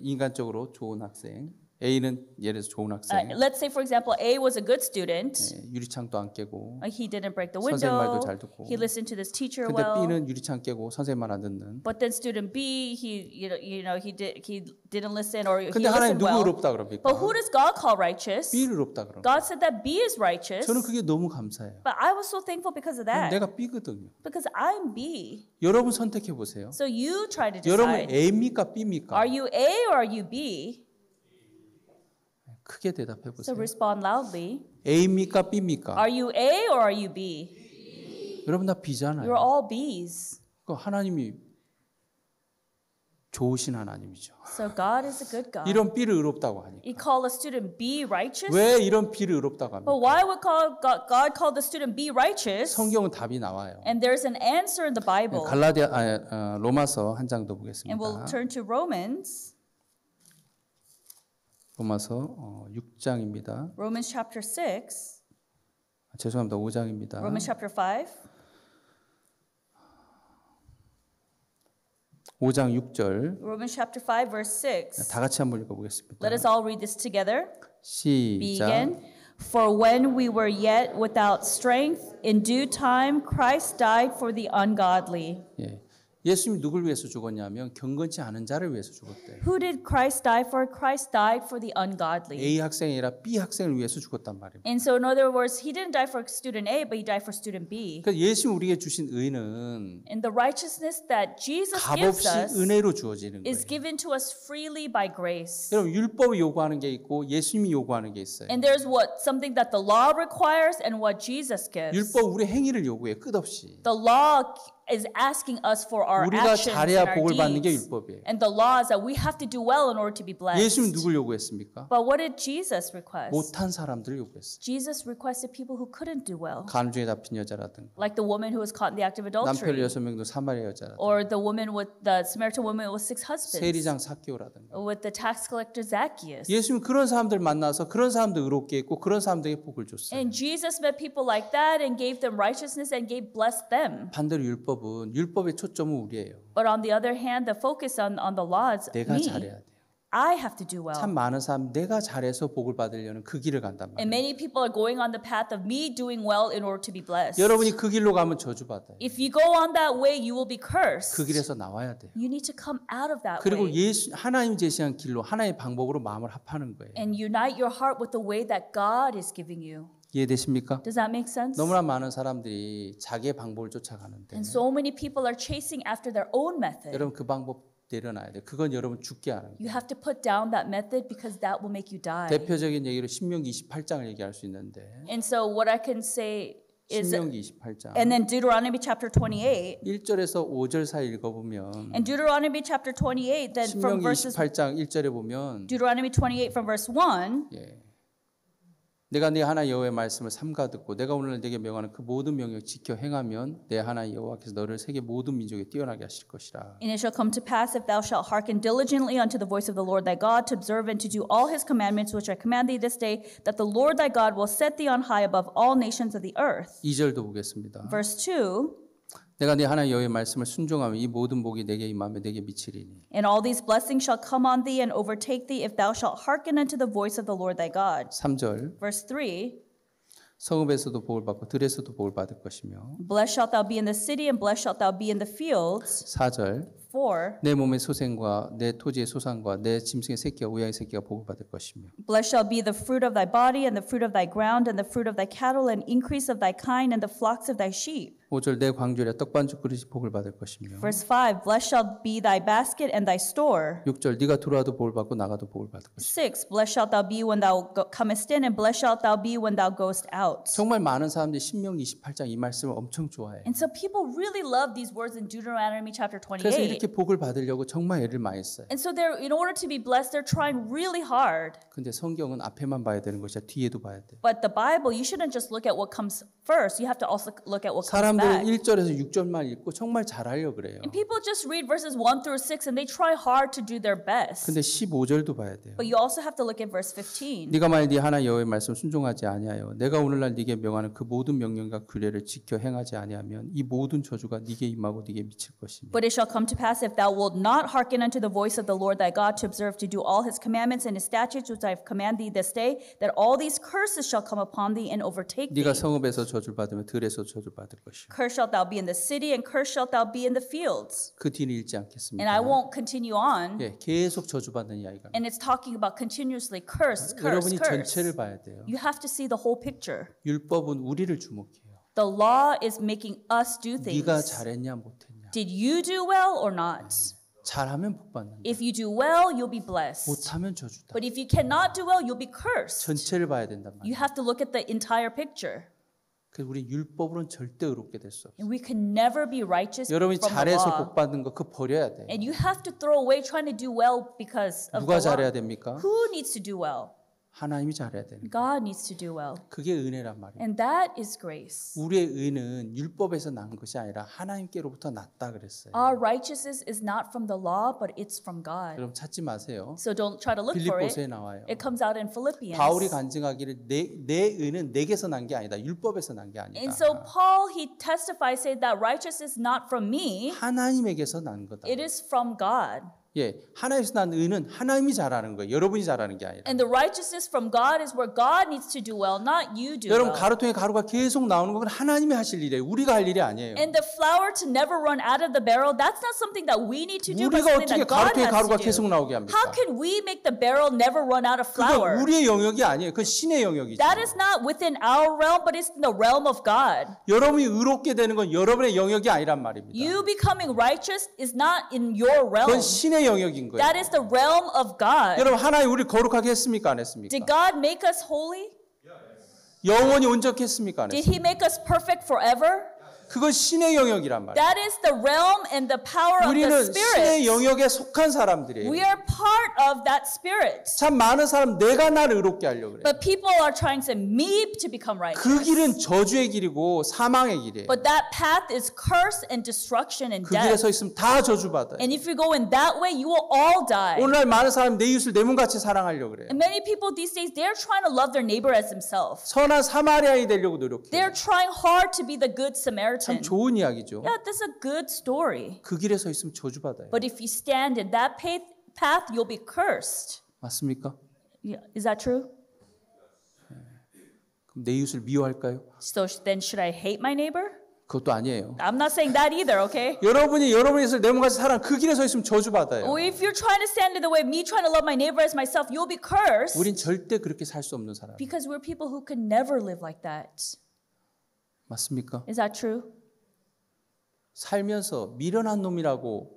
인간적으로 좋은 학생. A는 예를 들어서 좋은 학생. Let's say, for example, A was a good student. 유리창도 안 깨고. He didn't break the 선생님 말도 window. 잘 듣고. He listened to this teacher 근데 well. B는 유리창 깨고 선생님 말 안 듣는. But then student B, he didn't listen or he 근데 하나님 listened 누구 well. 의롭다 그럽니까? But who does God call righteous? B를 의롭다 그럽니다. God said that B is righteous. 저는 그게 너무 감사해요. But I was so thankful because of that. 내가 B거든요. Because I'm B. 여러분 선택해 보세요. So you try to 여러분 decide. A입니까 B입니까? Are you A or are you B? 크게 대답해 So 보세요. respond loudly. A입니까 B입니까? Are you A or are you B? 여러분 다 B잖아요. You're all Bs. 그 하나님이 좋으신 하나님이죠. So God is a good God. 이런 B를 의롭다고 하니까. You call a student B righteous? 왜 이런 B를 의롭다고 합니까? But why would God call the student B righteous? 성경은 답이 나와요. And there's an answer in the Bible. 로마서 한 장 더 And 보겠습니다. we'll turn to Romans. 로마서 6장입니다. Romans chapter 6. 죄송합니다. 5장입니다. Romans chapter 5. 5장 6절 Romans chapter 5 verse 6. 다 같이 한번 읽어보겠습니다. Let us all read this together. 시작. Begin. For when we were yet without strength, in due time Christ died for the ungodly. 예. 예수님이 누굴 위해서 죽었냐면 경건치 않은 자를 위해서 죽었대요. Who did Christ die for? Christ died for the ungodly. A 학생이 아니라 B 학생을 위해서 죽었단 말이에요. And so in other words, he didn't die for student A, but he died for student B. 그러니까 예수님 우리에게 주신 의는 And the righteousness that Jesus gives 값없이 us 은혜로 주어지는 is 거예요. given to us freely by grace. 여러분 율법이 요구하는 게 있고 예수님이 요구하는 게 있어요. And there's something that the law requires and what Jesus gives. 율법 우리 행위를 요구해 끝없이. The law is asking us for our 우리가 actions and 잘해야 our 복을 받는 게 deeds. 율법이에요. And the law is that we have to do well in order to be blessed. 예수님 누굴 요구했습니까? But what did Jesus request? 못한 사람들을 요구했어요. Jesus requested people who couldn't do well. 간음죄에 잡힌 여자라든가 Like the woman who was caught in the act of 남편 adultery. 6명도 사마리아 여자라든가 Or the Samaritan woman with 6 husbands. 세리장 삭개오라든가 With the tax collector Zacchaeus. 예수님 그런 사람들 만나서 그런 사람들 의롭게 했고 그런 사람들에게 복을 줬어요. And Jesus met people like that and gave them righteousness and blessed them. 반대로 율법의 초점은 우리예요. But on the other hand, the focus on the law is 내가 me. 잘해야 돼요. I have to do well. 참 많은 사람 내가 잘해서 복을 받으려는 그 길을 간단 And 말이에요. many people are going on the path of me doing well in order to be blessed. 여러분이 그 길로 가면 저주받아요. If you go on that way, you will be cursed. 그 길에서 나와야 돼요. You need to come out of that 그리고 way 하나님 제시한 길로 하나의 방법으로 마음을 합하는 거예요. and unite your heart with the way that God is giving you. 이해되십니까? Does that make sense? 너무나 많은 사람들이 자기의 방법을 쫓아가는데 And so many people are chasing after their own method. 여러분 그 방법 내려놔야 돼요. 그건 여러분 죽게 하는 거예요. You have to put down that method because that will make you die. 대표적인 얘기로 신명기 28장을 얘기할 수 있는데 And so what I can say is, 신명기 28장 and then Deuteronomy chapter 28, 1절에서 5절 사이 읽어보면 and Deuteronomy chapter 28, then from 신명기 verses 28장 1절에 보면 Deuteronomy 28 from verse 1, 예. 내가 네 하나님 여호와의 말씀을 삼가 듣고 내가 오늘 네게 명하는 그 모든 명령을 지켜 행하면 내 하나님 여호와께서 너를 세계 모든 민족에 뛰어나게 하실 것이라. and it shall come to pass if thou shalt hearken diligently unto the voice of the Lord thy God to observe and to do all his commandments which I command thee this day, that the Lord thy God will set thee on high above all nations of the earth. 2절도 보겠습니다. Verse 2, 내가 네 하나님 여호와의 말씀을 순종하면 이 모든 복이 내게 임하며 내게 미치리니. and all these blessings shall come on thee and overtake thee if thou shalt hearken unto the voice of the Lord thy God. 3절 Verse 3, 성읍에서도 복을 받고 들에서도 복을 받을 것이며. blessed shalt thou be in the city and blessed shalt thou be in the fields. 4절 4, 내 몸의 소생과 내 토지의 소산과 내 짐승의 새끼와 우양의 새끼가 복을 받을 것이며. blessed shall be the fruit of thy body and the fruit of thy ground and the fruit of thy cattle and increase of thy kine and the flocks of thy sheep. 5절 내 광주리와 떡반죽 그릇이 복을 받을 것이며. Verse 5, blessed shall be thy basket and thy store. 6절 네가 들어와도 복을 받고 나가도 복을 받을 것이며. 6, blessed shalt thou be when thou comest in and blessed shalt thou be when thou goest out. 정말 많은 사람들이 신명기 28장 이 말씀을 엄청 좋아해요. And so people really love these words in Deuteronomy chapter 그래서 28. 이렇게 복을 받으려고 정말 애를 많이 써요. And so in order to be blessed, they're trying really hard. 근데 성경은 앞에만 봐야 되는 것이 아니라 뒤에도 봐야 돼요. But the Bible, you shouldn't just look at what comes first. You have to also look at what comes 사람들은 back. 1절에서 6절만 읽고 정말 잘하려고 그래요. And people just read verses 1 through 6 and they try hard to do their best. 근데 15절도 봐야 돼요. But you also have to look at verse 15. 네가 만일 네 하나님 여호와의 말씀 순종하지 아니하여 내가 오늘날 네게 명하는 그 모든 명령과 규례를 지켜 행하지 아니하면 이 모든 저주가 네게 임하고 네게 미칠 것이니. But it shall come to pass if thou wilt not hearken unto the voice of the Lord thy God to observe to do all his commandments and his statutes which I have commanded thee this day, that all these curses shall come upon thee and overtake thee. 네가 성읍에서 저주를 받으면 들에서 저주를 받을 것이요. Cursed shalt thou be in the city, and cursed shalt thou be in the fields. 그 뒤는 읽지 And 않겠습니다. I won't continue on. 예, 계속 저주받는 이야기가. And it's talking about continuously curse, curse, 여러분이 curse. 전체를 봐야 돼요. You have to see the whole picture. 율법은 우리를 주목해요. The law is making us do 네가 things. 잘했냐 못했냐. Did you do well or not? 잘하면 복 받는다. If you do well, you'll be blessed. 못하면 저주다. But if you cannot do well, you'll be cursed. 전체를 봐야 된단 You 말이에요. have to look at the entire picture. 그래서 우리 율법으로는 절대 의롭게 될 수 없어요. And we can never be righteous 여러분이 from the 잘해서 law. 복 받는 거 그거 버려야 돼요. And you have to throw away trying to do well because of 누가 the law. 잘해야 됩니까? Who needs to do well? 하나님이 잘해야 되는 거예요. God needs to do well. 그게 은혜란 말이에요. And that is grace. 우리의 의는 율법에서 난 것이 아니라 하나님께로부터 났다 그랬어요. Our righteousness is not from the law, but it's from God. 여러분 찾지 마세요. So don't try to look for 빌립보서에 it. 나와요. It comes out in Philippians. 바울이 간증하기를 내 의는 내게서 난 게 아니다. 율법에서 난 게 아니다. And so Paul, he testifies, say that righteousness is not from me, 하나님에게서 난 거다. it is from God. 예, 하나님에서 난 의는 하나님이 잘하는 거예요. 여러분이 잘하는 게 아니라. And the righteousness from God is where God needs to do well, not you do 여러분 well. 가루통에 가루가 계속 나오는 건 하나님이 하실 일이에요. 우리가 할 일이 아니에요. And the flour to never run out of the barrel, that's not something that we need to do, but 우리가 something 어떻게 that God 가루통에 has 가루가 to 계속 do. 나오게 합니까? How can we make the barrel never run out of flour? 그건 우리의 영역이 아니에요. 그건 신의 영역이죠. That is not within our realm, but it's in the realm of God. 여러분이 의롭게 되는 건 여러분의 영역이 아니란 말입니다. You becoming righteous is not in your realm. 그건 신의 영역인 거예요. That is the realm of God. 여러분 하나님 우리를 거룩하게 했습니까? 안 했습니까? Did God make us holy? 영원히 온전했습니까? 안 Did 했습니까? He make us perfect forever? 그건 신의 영역이란 말이에요. That is the realm and the power of the 우리는 신의 Spirit. 영역에 속한 사람들이에요. We are part of that Spirit. 참 많은 사람 내가 나를 의롭게 하려고 그래요. But people are trying to me to become righteous. 그 길은 저주의 길이고 사망의 길이에요. But that path is curse and destruction and 그 길에 death. 서 있으면 다 저주받아요. And if you go in that way, you will all die. 오늘날 많은 사람이 내 이웃을 내 몸같이 사랑하려고 그래요. And many people these days, they're trying to love their neighbor as themselves. 선한 사마리아인이 되려고 노력해요. They're trying hard to be the good 참 Samaritan. 좋은 이야기죠. Yeah, that's a good story. 그 길에 서 있으면 저주받아요. But if you stand in that path, you'll be cursed. 맞습니까? Yeah, is that true? 그럼 내 이웃을 미워할까요? So then should I hate my neighbor? 그것도 아니에요. I'm not saying that either, okay? 여러분이 여러분의 이웃을 내 몸같이 사랑 그 길에 서 있으면 저주받아요. Or if you're trying to stand in the way of me trying to love my neighbor as myself, you'll be cursed. 우린 절대 그렇게 살 수 없는 사람. Because we're people who can never live like that. 맞습니까? Is that true? 살면서 미련한 놈이라고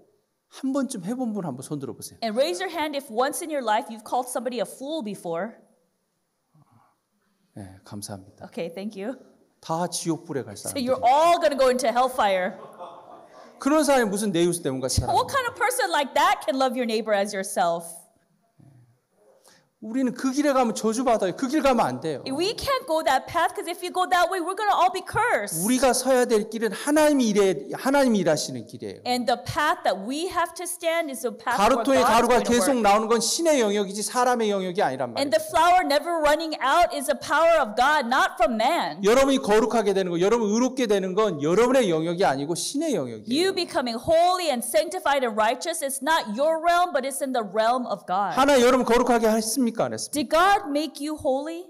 한 번쯤 해본 분 한번 손 들어보세요. And raise your hand if once in your life you've called somebody a fool before. 네, 감사합니다. Okay, thank you. 다 지옥불에 갈 So 사람. you're all going to go into hellfire. 그런 사람이 무슨 내 이웃을 내 몸같이 사랑? What kind of person like that can love your neighbor as yourself? 우리는 그 길에 가면 저주받아요. 그 길 가면 안 돼요. We can't go that path because if you go that way, we're going to all be cursed. 우리가 서야 될 길은 하나님이 일하시는 길이에요. And the path that we have to stand is the path where 가루통에 God's 가루가 going to 계속 work. 나오는 건 신의 영역이지 사람의 영역이 아니란 And 말이에요. the flour never running out is a power of God, not from man. 여러분이 거룩하게 되는 거, 여러분 의롭게 되는 건 여러분의 영역이 아니고 신의 영역이에요. You becoming holy and sanctified and righteous, it's not your realm, but it's in the realm of God. 하나 여러분 거룩하게 했습니까? 안 했습니까? Did God make you holy?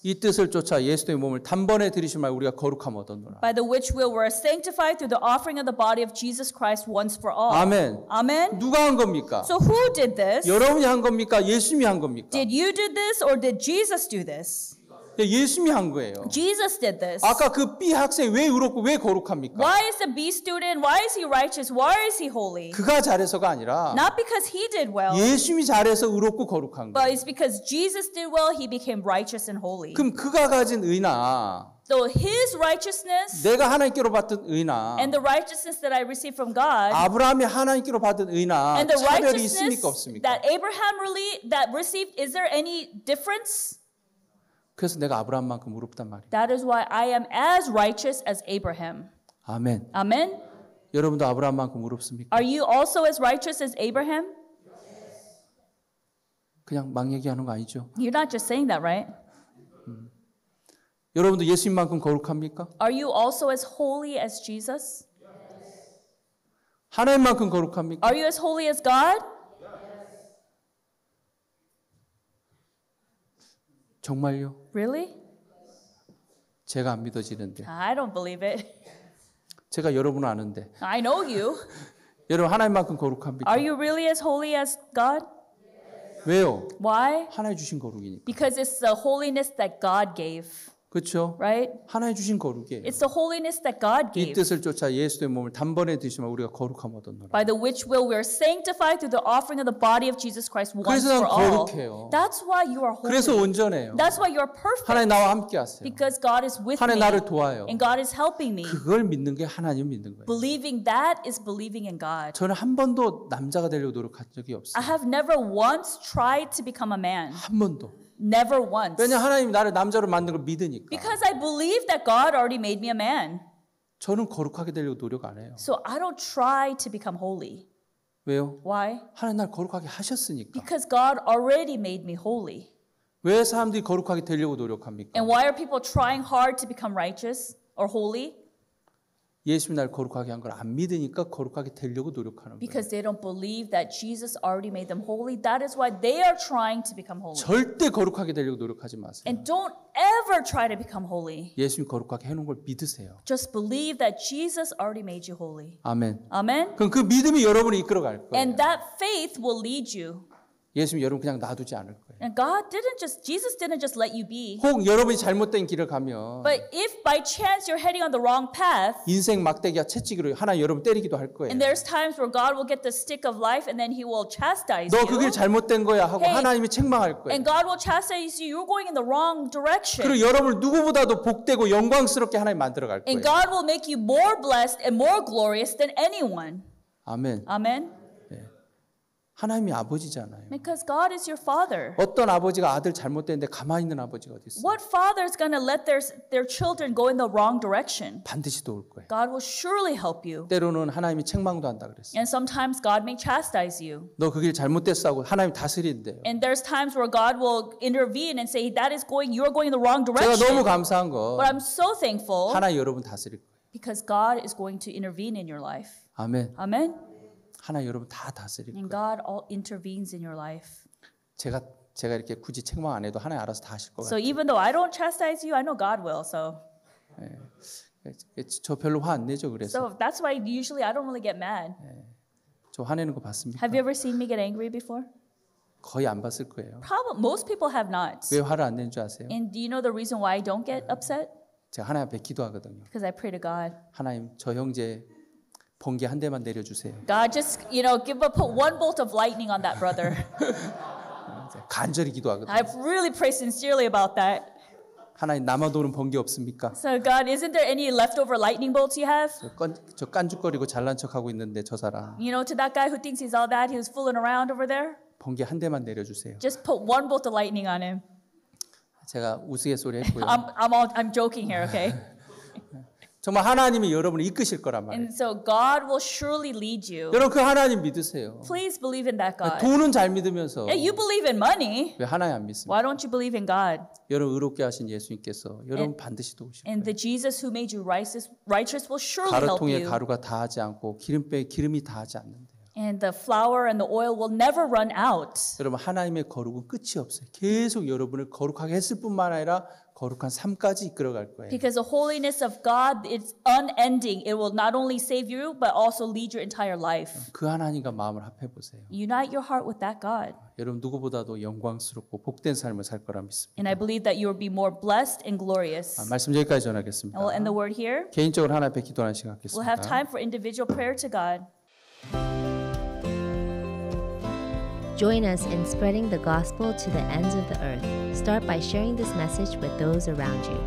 이 뜻을 쫓아 예수의 몸을 단번에 들이신 말 우리가 거룩함 얻었노라. By the which will were sanctified through the offering of the body of Jesus Christ once for all. 아멘. Amen. 누가 한 겁니까? So who did this? 여러분이 한 겁니까? 예수님이 한 겁니까? Did you do this or did Jesus do this? 예수님이 한 거예요. Jesus did this. 아까 그 B 학생 왜 의롭고 왜 거룩합니까? Why is the B student? Why is he righteous? Why is he holy? 그가 잘해서가 아니라 Not because he did well, 예수님이 잘해서 의롭고 거룩한 but 거예요. it's because Jesus did well, he became righteous and holy. 그럼 그가 가진 의나 So his righteousness 내가 하나님께로 받은 의나 and the righteousness that I received from God 아브라함이 하나님께로 받은 의나 and the 차별이 righteousness 있습니까 없습니까? that Abraham received, is there any difference? 그래서 내가 아브라함만큼 의롭단 말이에요. That is why I am as righteous as Abraham. 아멘. Amen. 여러분도 아브라함만큼 의롭습니까? Are you also as righteous as Abraham? 그냥 막 얘기하는 거 아니죠? You're not just saying that, right? 여러분도 예수님만큼 거룩합니까? Are you also as holy as Jesus? 하나님만큼 거룩합니까? Are you as holy as God? 정말요? Really? 제가 안 믿어지는데. I don't believe it. 제가 여러분을 아는데. I know you. 여러분 하나님만큼 거룩합니까? Are you really as holy as God? 왜요? Why? 하나님 주신 거룩이니까. Because it's the holiness that God gave. 그렇죠? right? 하나님 주신 거룩이에요. It's the holiness that God 이 gave, 뜻을 쫓아 예수의 몸을 단번에 드시면 우리가 거룩함 얻었노라. by the which will we are sanctified through the offering of the body of Jesus Christ once 그래서 난 for all. 거룩해요. That's why you are 그래서 holy. 온전해요. That's why you are perfect. 하나님 나와 함께 하세요. Because God is with 하나님 me 나를 도와요. and God is helping me. 그걸 믿는 게 하나님 믿는 거예요. Believing that is believing in God. 저는 한 번도 남자가 되려고 노력한 적이 없어요. I have never once tried to become a man. 한 번도. Never once. 왜냐 하나님이 나를 남자로 만든 걸 믿으니까. Because I believe that God already made me a man. 저는 거룩하게 되려고 노력 안 해요. So I don't try to become holy. 왜요? Why? 하나님 날 거룩하게 하셨으니까. Because God already made me holy. 왜 사람들이 거룩하게 되려고 노력합니까? And why are people trying hard to become righteous or holy? 예수님이 날 거룩하게 한 걸 안 믿으니까 거룩하게 되려고 노력하는 거예요. Because they don't believe that Jesus already made them holy. That is why they are trying to become holy. 절대 거룩하게 되려고 노력하지 마세요. And don't ever try to become holy. 예수님 거룩하게 해놓은 걸 믿으세요. Just believe that Jesus already made you holy. 아멘. Amen? 그럼 그 믿음이 여러분을 이끌어갈 거예요. And that faith will lead you. 예수님 여러분 그냥 놔두지 않을 거예요. And Jesus didn't just let you be. 혹 여러분이 잘못된 길을 가면 But if by chance you're heading on the wrong path, 인생 막대기와 채찍으로 하나님 여러분 때리기도 할 거예요. and there's times where God will get the stick of life and then he will chastise 너 그 길 you. 잘못된 거야 하고 Hey. 하나님이 책망할 거예요. And God will chastise you. You're going in the wrong direction. 그리고 여러분을 누구보다도 복되고 영광스럽게 하나님 만들어 갈 거예요. And God will make you more blessed and more glorious than anyone. 아멘. Amen? 하나님이 아버지잖아요. Because God is your father. 어떤 아버지가 아들 잘못됐는데 가만히 있는 아버지가 어디 있어요? What father is going to let their children go in the wrong direction? 반드시 도울 거예요. God will surely help you. 때로는 하나님이 책망도 한다 그랬어요. And sometimes God may chastise you. 너 그 길 잘못됐어 하고 하나님 다스린대요. And there's times where God will intervene and say you're going in the wrong 제가 direction. 너무 감사한 거 But I'm so thankful 하나님 여러분 다스릴 거예요. because God is going to intervene in your life. 아멘. Amen? 하나님 여러분 다 다스릴 And 거예요. God all intervenes in your life. 제가 이렇게 굳이 책망 안 해도 하나님 알아서 다 하실 것 So 같아요. even though I don't chastise you, I know God will. So 저 별로 화 안 내죠. 그래서 that's why usually I don't really get mad. 저 화내는 거 봤습니까? Have you ever seen me get angry before? 거의 안 봤을 거예요. Most people have not. 왜 화를 안 내는 줄 아세요? And do you know the reason why I don't get upset? 제가 하나님 앞에 기도하거든요. Because I pray to God. 하나님 저 형제 번개 한 대만 내려주세요. God, just put one bolt of lightning on that brother. 간절히 기도하거든요. I really pray sincerely about that. 하나님 남아 도는 번개 없습니까? So God, isn't there any leftover lightning bolts you have? 저 깐죽거리고 잘난 척하고 있는데 저 사람 To that guy who thinks he's all that, who's fooling around over there, 번개 한 대만 내려주세요. just put one bolt of lightning on him. 제가 우스갯소리 했고요. I'm joking here, okay? 정말 하나님이 여러분을 이끄실 거란 말이에요. And so God will surely lead you. 여러분 그 하나님 믿으세요. Please believe in that God. 돈은 잘 믿으면서 Yeah, you believe in money. 왜 하나님 안 믿습니까? Why don't you believe in God? 여러분 의롭게 하신 예수님께서 여러분 반드시 도우실 And 거예요. the Jesus who made you righteous will surely help 가루통에 you. 가루가 다하지 않고 기름배에 기름이 다하지 않는데요. And the flour and the oil will never run out. 여러분 하나님의 거룩은 끝이 없어요. 계속 여러분을 거룩하게 했을 뿐만 아니라 거룩한 삶까지 이끌어갈 거예요. Because the holiness of God is unending. It will not only save you, but also lead your entire life. 그 하나님과 마음을 합해 보세요. Unite your heart with that God. 여러분 누구보다도 영광스럽고 복된 삶을 살 거라 믿습니다. And I believe that you will be more blessed and glorious. 말씀 여기까지 전하겠습니다. And we'll end the word here. 개인적으로 하나님 앞에 기도하는 시간 We'll have 갖겠습니다. time for individual prayer to God. Join us in spreading the gospel to the ends of the earth. Start by sharing this message with those around you.